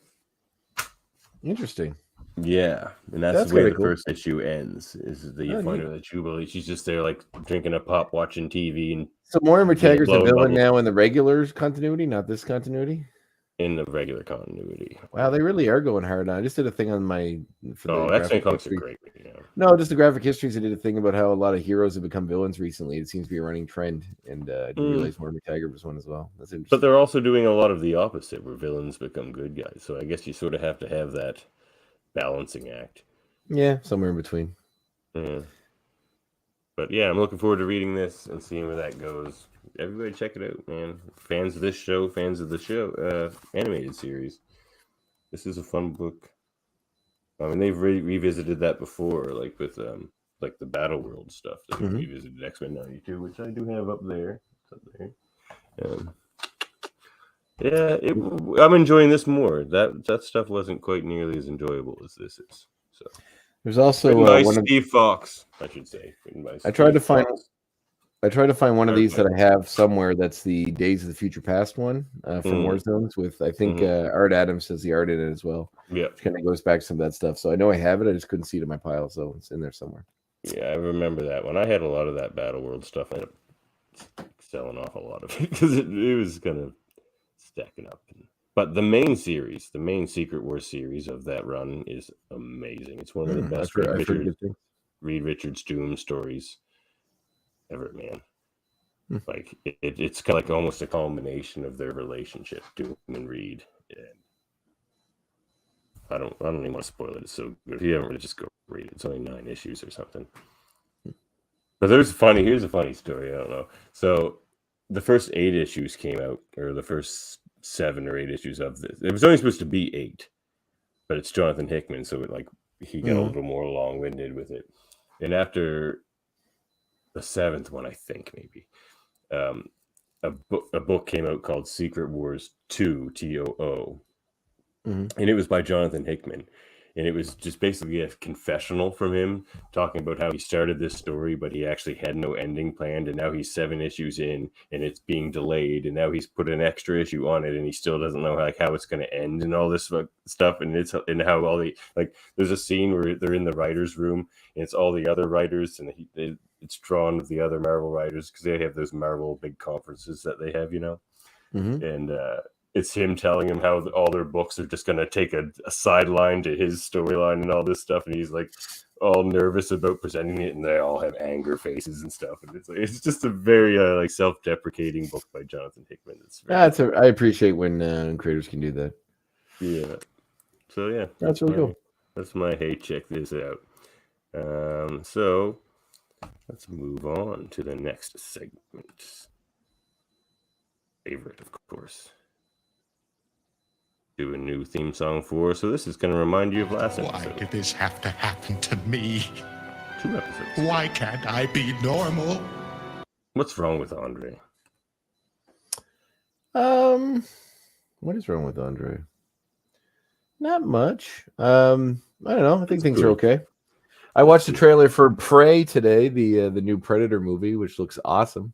Interesting. Yeah, and that's the way the first issue ends. Is that you find her that Jubilee? She's just there, drinking a pop, watching TV, and so Moira McTaggart's a villain now in the regular continuity, not this continuity. In the regular continuity. Wow, they really are going hard on. I just did a thing on my. X-Men comics are great. Yeah. No, just the graphic histories. I did a thing about how a lot of heroes have become villains recently. It seems to be a running trend, and I didn't realize Moira McTaggart was one as well. That's interesting. But they're also doing a lot of the opposite, where villains become good guys. So I guess you sort of have to have that balancing act. Yeah, somewhere in between. Yeah. But yeah, I'm looking forward to reading this and seeing where that goes. Everybody check it out, man. Fans of this show, fans of the show, animated series. This is a fun book. I mean, they've revisited that before, like with like the Battle World stuff. They revisited X-Men '92, which I do have up there. Yeah, I'm enjoying this more. That stuff wasn't quite nearly as enjoyable as this is. So there's also by one Steve Fox, I should say. I tried to find one of these that I have somewhere. That's the Days of the Future Past one from Warzones with I think Art Adams has the art in it as well. Yeah, which kind of goes back to some of that stuff. So I know I have it. I just couldn't see it in my pile, so it's in there somewhere. Yeah, I remember that one. I had a lot of that Battle World stuff. I ended up selling off a lot of it because it was kind of stacking up. But the main series, the main Secret Wars series of that run is amazing. It's one of the best Reed Richards Doom stories ever, man. Like it's kind of like almost a culmination of their relationship, Doom and Reed. And I don't even want to spoil it. It's so good. If you haven't read it, just go read it. It's only 9 issues or something. But here's a funny story. I don't know. So the first 8 issues came out, or the first 7 or 8 issues of this. It was only supposed to be 8, but it's Jonathan Hickman, so he got a little more long-winded with it. And after the 7th one, I think maybe, a book came out called Secret Wars 2, TOO. And it was by Jonathan Hickman. And it was just basically a confessional from him talking about how he started this story, but he actually had no ending planned. And now he's 7 issues in and it's being delayed. And now he's put an extra issue on it and he still doesn't know how it's going to end and all this stuff. And how all there's a scene where they're in the writer's room and it's all the other writers and it's drawn with the other Marvel writers because they have those Marvel big conferences that they have, and, it's him telling him how all their books are just going to take a sideline to his storyline and all this stuff. And he's like all nervous about presenting it. And they all have anger faces and stuff. And it's just a very self-deprecating book by Jonathan Hickman. I appreciate when creators can do that. Yeah. So yeah, that's really cool. That's my, hey, check this out. So let's move on to the next segment. Favorite, of course. Do a new theme song for, so this is going to remind you of last episode. Why did this have to happen to me? 2 episodes. Why can't I be normal? What's wrong with Andre? What is wrong with Andre? Not much. I don't know. I think things are okay. I watched the trailer for Prey today, the new Predator movie, which looks awesome.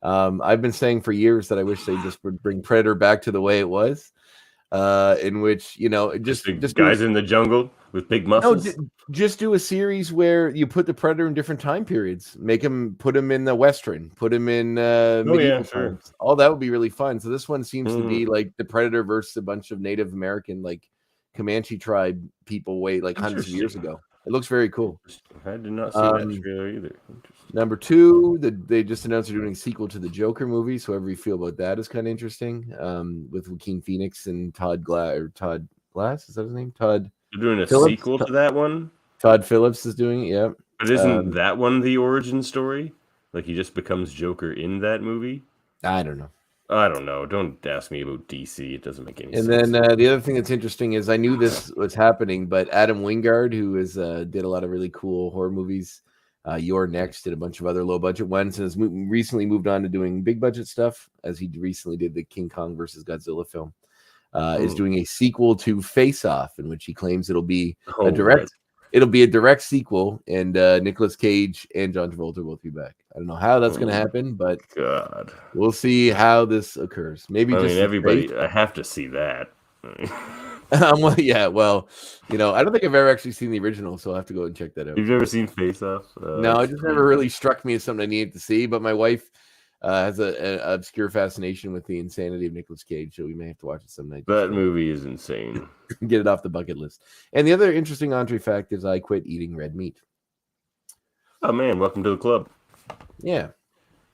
I've been saying for years that I wish they just would bring Predator back to the way it was. In which just guys in the jungle with big muscles. No, just do a series where you put the Predator in different time periods. Put him in the Western, put him in medieval times. All that would be really fun. So this one seems to be like the Predator versus a bunch of Native American Comanche tribe people hundreds of years ago. It looks very cool. I did not see that trailer either. Number 2, they just announced they're doing a sequel to the Joker movie, so however you feel about that is kind of interesting. With Joaquin Phoenix and Todd Glass, is that his name? Todd. You're doing a Phillips? sequel to that one? Todd Phillips is doing it, yeah. But isn't that one the origin story? Like he just becomes Joker in that movie? I don't know. Don't ask me about DC. It doesn't make any sense. And then the other thing that's interesting is I knew this was happening, but Adam Wingard, who did a lot of really cool horror movies, You're Next, did a bunch of other low budget ones, and has recently moved on to doing big budget stuff, as he recently did the King Kong versus Godzilla film. Is doing a sequel to Face Off, in which he claims it'll be a direct sequel, and Nicolas Cage and John Travolta will both be back. I don't know how that's going to happen, but God, we'll see how this occurs. Maybe everybody. I have to see that. Yeah, well, I don't think I've ever actually seen the original, so I'll have to go and check that out. You've never seen Face Off? No, it just never really struck me as something I needed to see. But my wife has an obscure fascination with the insanity of Nicolas Cage, so we may have to watch it some night. That movie is insane. Get it off the bucket list. And the other interesting Andre fact is I quit eating red meat. Oh man, welcome to the club. Yeah.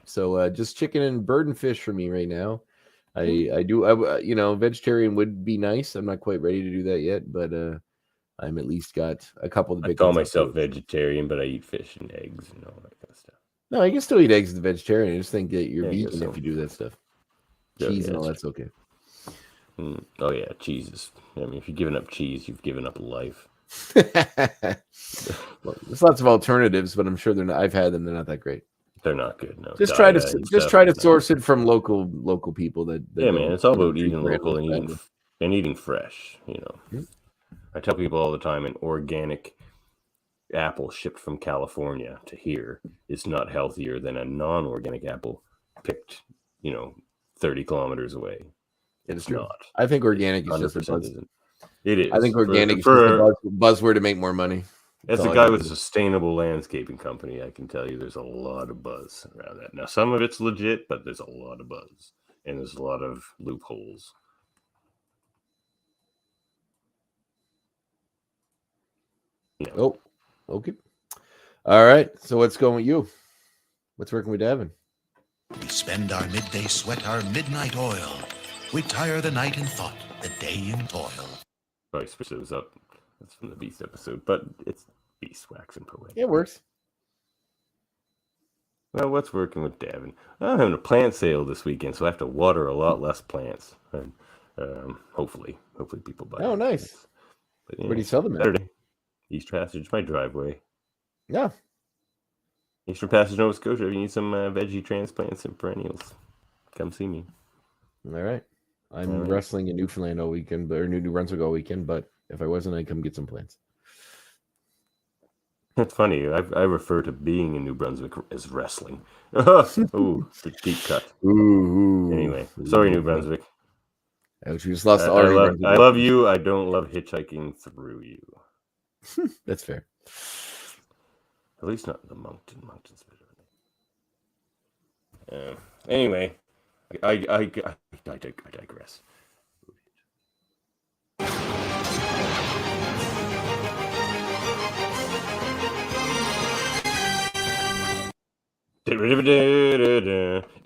So just chicken and bird and fish for me right now. Vegetarian would be nice. I'm not quite ready to do that yet, but I'm at least got a couple of the big. I call myself vegetarian, but I eat fish and eggs and all that kind of stuff. No, you can still eat eggs as a vegetarian. I just think that you're vegan if you do that stuff. Cheese and all that's okay. Oh yeah, cheese is. I mean, if you're giving up cheese, you've given up life. Well, there's lots of alternatives, but I'm sure they're not. I've had them; they're not that great. They're not good. No. Just try to source it from local people that yeah, man. It's all about eating treat local and animals eating fresh. You know, I tell people all the time, an organic apple shipped from California to here is not healthier than a non-organic apple picked, 30 kilometers away. It's not. I think organic is just a buzz. It is. I think organic is just a buzzword to make more money. As a guy with a sustainable landscaping company, I can tell you there's a lot of buzz around that. Now, some of it's legit, but there's a lot of buzz. And there's a lot of loopholes. Yeah. Oh, okay. All right. So what's going with you? What's working with Davin? We spend our midday sweat, our midnight oil. We tire the night in thought, the day in toil. I switched those up. That's from the Beast episode, but it's Beast wax and poetic. It works. Well, what's working with Davin? I'm having a plant sale this weekend, so I have to water a lot less plants. And, hopefully people buy. Oh, nice. But, where do you sell them at? Saturday. East Passage, my driveway. Yeah. Eastern Passage, Nova Scotia. If you need some veggie transplants and perennials, come see me. All right. I'm wrestling in Newfoundland all weekend, or New Brunswick all weekend. But if I wasn't, I'd come get some plants. It's funny. I refer to being in New Brunswick as wrestling. Ooh, the deep cut. Ooh. Anyway, sorry, New Brunswick. Ouch, you just lost the I love you. I don't love hitchhiking through you. That's fair. At least not in the Moncton. Moncton's better. Anyway, I digress.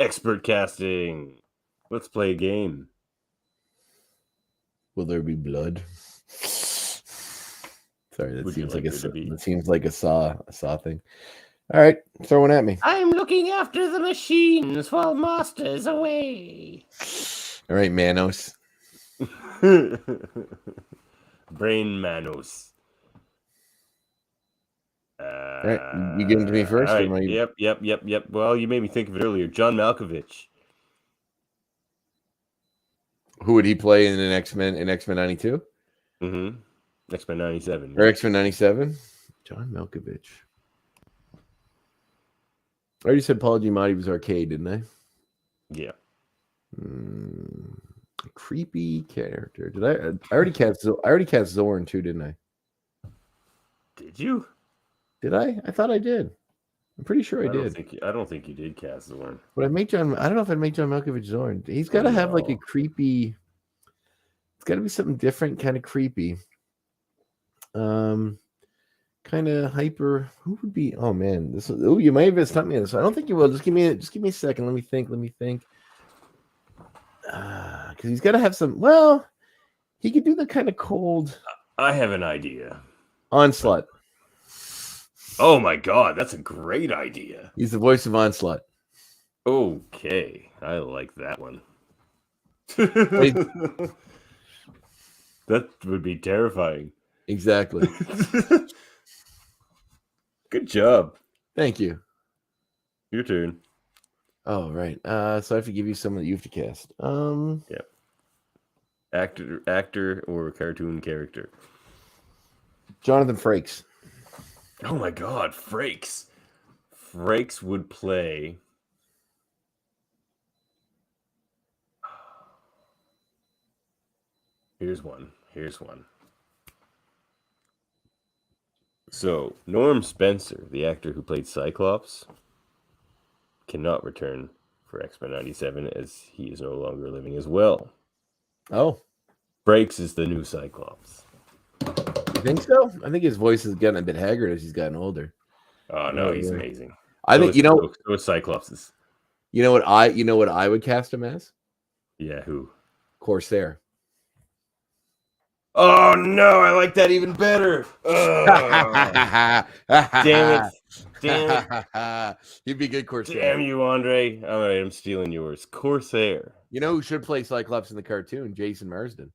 Expert casting. Let's play a game. Will there be blood? Sorry, that seems like a saw thing. All right, throw one at me. I'm looking after the machines while Master is away. All right, Manos. Brain Manos. All right, you give them to me first? Right. Yep. Well, you made me think of it earlier. John Malkovich. Who would he play in an X-Men 92? Mm-hmm. X-Men 97. Or X-Men 97? John Malkovich. I already said Paul Giamatti was Arcade, didn't I? Yeah. Creepy character. Did I already cast Zorn too, didn't I? Did you? Did I? I thought I did. I'm pretty sure I did. I don't think you did cast Zorn. But I don't know if I'd make John Malkovich Zorn. He's got to have like a creepy. It's got to be something different, kind of creepy. Kind of hyper. Who would be? Oh man, this. Oh, you might have stumped me on this. I don't think you will. Just give me a second. Let me think. Because he's got to have some. Well, he could do the kind of cold. I have an idea. Onslaught. Oh my God, that's a great idea. He's the voice of Onslaught. Okay, I like that one. That would be terrifying. Exactly. Good job. Thank you. Your turn. Oh, right. So I have to give you someone that you have to cast. Yeah. Actor or cartoon character. Jonathan Frakes. Oh my God, Frakes. Frakes would play. Here's one. So, Norm Spencer, the actor who played Cyclops, cannot return for X-Men 97 as he is no longer living as well. Oh. Frakes is the new Cyclops. You think so? I think his voice has gotten a bit haggard as he's gotten older. Oh, no, he's amazing. I think, so is Cyclops. You know what I would cast him as? Yeah, who? Corsair. Oh no, I like that even better. Damn it. He'd be good Corsair. Damn you, Andre. All right, I'm stealing yours. Corsair. You know who should play Cyclops in the cartoon? Jason Marsden.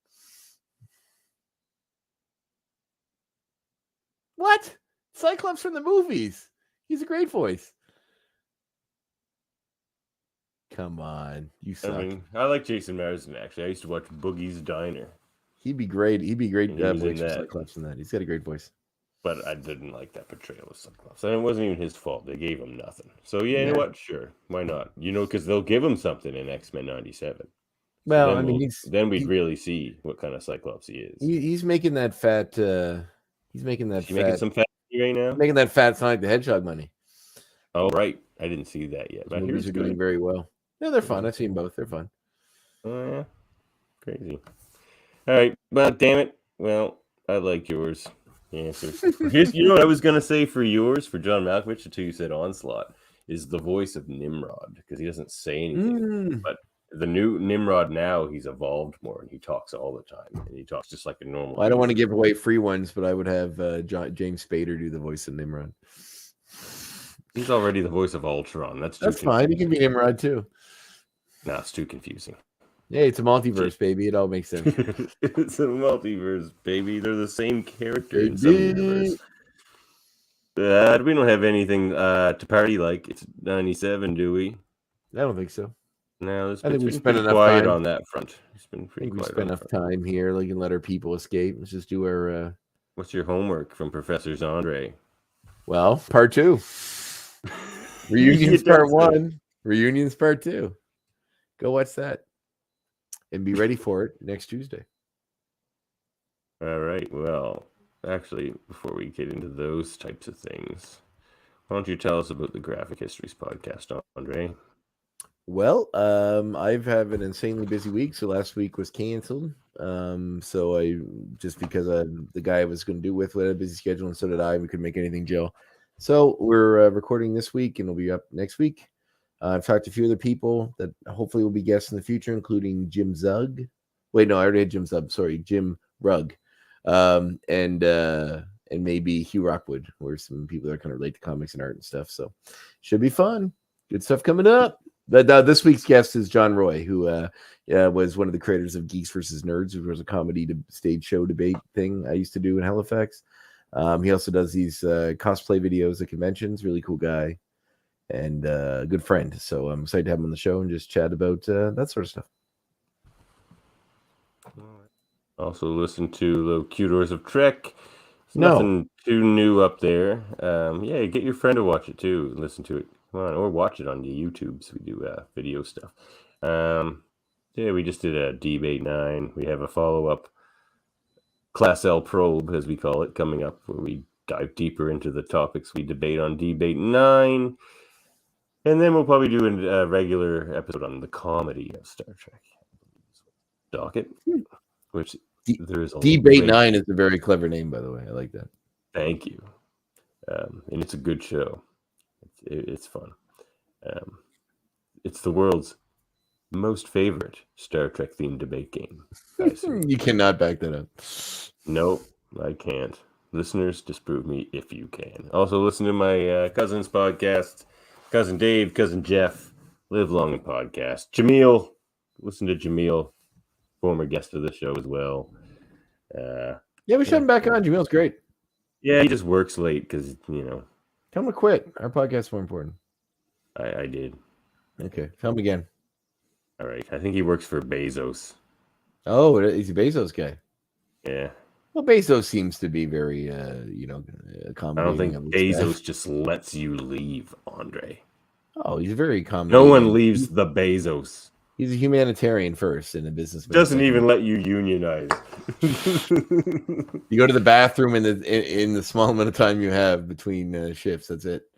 What? Cyclops from the movies. He's a great voice. Come on, you suck. I mean, I like Jason Marsden, actually. I used to watch Boogie's Diner. He'd be great. He'd be great voice for that. Cyclops in that. He's got a great voice. But I didn't like that portrayal of Cyclops. And it wasn't even his fault. They gave him nothing. So, yeah, you know what? Sure. Why not? You know, because they'll give him something in X-Men 97. Well, so I mean, we'd really see what kind of Cyclops he is. He's making that fat. He's making that. Making some fat right now. Making that fat Sonic the Hedgehog money. Oh right, I didn't see that yet. But movies are doing very well. Yeah, they're fun. I've seen both. They're fun. Oh yeah, crazy. All right, well, damn it. Well, I like yours. Answers. You know what I was gonna say for yours, for John Malkovich, until you said Onslaught, is the voice of Nimrod, because he doesn't say anything. But the new Nimrod now, he's evolved more and he talks all the time, and he talks just like a normal. Well, I don't want to give away free ones, but I would have James Spader do the voice of Nimrod. He's already the voice of Ultron. That's fine. He can be Nimrod too. No, it's too confusing. Yeah, it's a multiverse, baby. It all makes sense. It's a multiverse, baby. They're the same character in some universe. We don't have anything to party like. It's 97, do we? I don't think so. No, I think we spent enough quiet time on that front. It's been pretty quiet. We spent enough time here. We can let our people escape. Let's just do our. What's your homework from Professor Andre? Well, part 2. Reunions part 1. Reunions part 2. Go watch that. And be ready for it next Tuesday. All right. Well, actually, before we get into those types of things, why don't you tell us about the Graphic Histories podcast, Andre? Well, I've had an insanely busy week. So last week was canceled. So I just because the guy I was going to do with had a busy schedule, and so did I. We couldn't make anything gel. So we're recording this week, and it'll be up next week. I've talked to a few other people that hopefully will be guests in the future, including Jim Zug. Wait, no, I already had Jim Zug. Sorry, Jim Rugg. And maybe Hugh Rockwood, where some people that are kind of relate to comics and art and stuff. So should be fun. Good stuff coming up. But this week's guest is John Roy, who was one of the creators of Geeks versus Nerds, which was a comedy stage show debate thing I used to do in Halifax. He also does these cosplay videos at conventions. Really cool guy. And a good friend. So I'm excited to have him on the show and just chat about that sort of stuff. Also listen to the Q-Doors of Trek. Nothing too new up there. Yeah, get your friend to watch it too. Listen to it. Come on, or watch it on the YouTubes. We do video stuff. Yeah, we just did a debate 9. We have a follow-up Class L probe, as we call it, coming up, where we dive deeper into the topics we debate on debate 9. And then we'll probably do a regular episode on the comedy of Star Trek. Docket, which there is a Debate 9 is a very clever name, by the way. I like that. Thank you. And it's a good show. It's fun. It's the world's most favorite Star Trek themed debate game. You cannot back that up. Nope, I can't. Listeners, disprove me if you can. Also, listen to my cousin's podcast. Cousin Dave, Cousin Jeff, Live Long and Podcast. Jameel, listen to Jameel, former guest of the show as well. Yeah, we should have him back on. Jameel's great. Yeah, he just works late because, you know. Tell him to quit. Our podcast's more important. I did. Okay, tell him again. All right, I think he works for Bezos. Oh, he's a Bezos guy. Yeah. Well, Bezos seems to be very, accommodating. I don't think Bezos just lets you leave, Andre. Oh, he's very accommodating. No one leaves the Bezos. He's a humanitarian first and a businessman. Doesn't even let you unionize. You go to the bathroom in the small amount of time you have between shifts. That's it.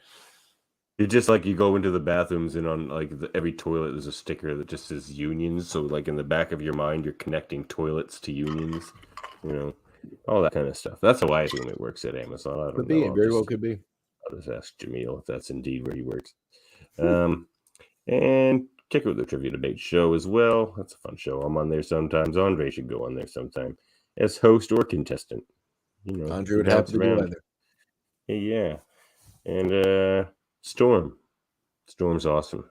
You're just like, you go into the bathrooms and on like every toilet there's a sticker that just says unions. So like in the back of your mind, you're connecting toilets to unions. You know, all that kind of stuff. That's how I assume it works at Amazon. I don't could know. Be. Very well could be. I'll just ask Jameel if that's indeed where he works. And check out the Trivia Debate show as well. That's a fun show. I'm on there sometimes. Andre should go on there sometime as host or contestant. You know, Andre would have to do either. Yeah. And Storm's awesome.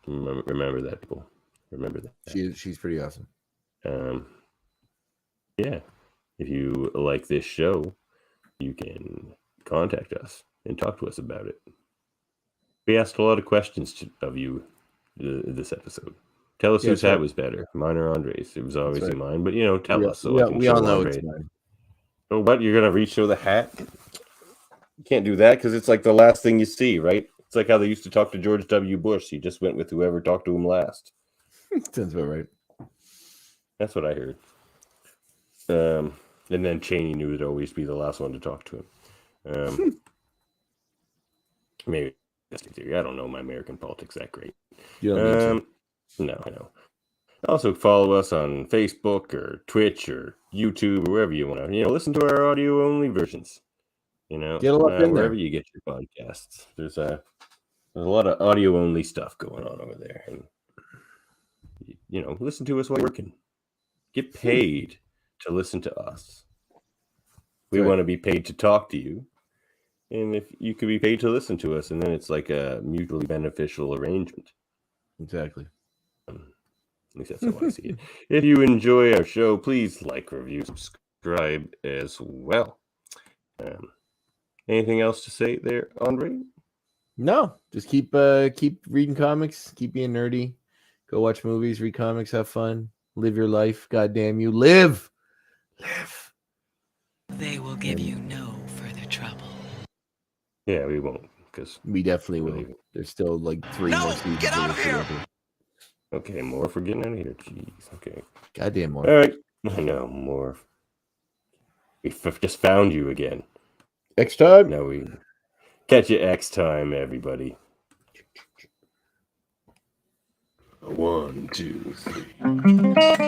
Remember that, people. Remember that. She's pretty awesome. Yeah. If you like this show, you can contact us and talk to us about it. We asked a lot of questions of you this episode. Tell us whose hat was better, mine or Andre's. It was obviously mine, but tell us so I can we show all know Andre. it's mine. Oh, what? You're gonna reach for the hat? You can't do that because it's like the last thing you see, right? It's like how they used to talk to George W. Bush. He just went with whoever talked to him last. Sounds about right. That's what I heard. And then Cheney knew it'd always be the last one to talk to him. Maybe that's the theory. I don't know my American politics that great. You don't need to. No, I know. Also, follow us on Facebook or Twitch or YouTube or wherever you want to. Listen to our audio-only versions. Get a lot in there. Wherever you get your podcasts. There's a lot of audio-only stuff going on over there, and listen to us while you're working. Get paid to listen to us. We want to be paid to talk to you, and if you could be paid to listen to us, and then it's like a mutually beneficial arrangement. Exactly. At least that's how I see it. If you enjoy our show, please like, review, subscribe as well. Anything else to say there, Andre? No, just keep reading comics, keep being nerdy, go watch movies, read comics, have fun, live your life. God damn you, live. They will give you no further trouble. Yeah, we won't, because we definitely will. There's still like 3 more seasons. Get out of here! Okay, more for getting out of here. Jeez. Okay. Goddamn more. All right. I know, more. We just found you again. Next time. No, we catch you next time, everybody. 1, 2, 3.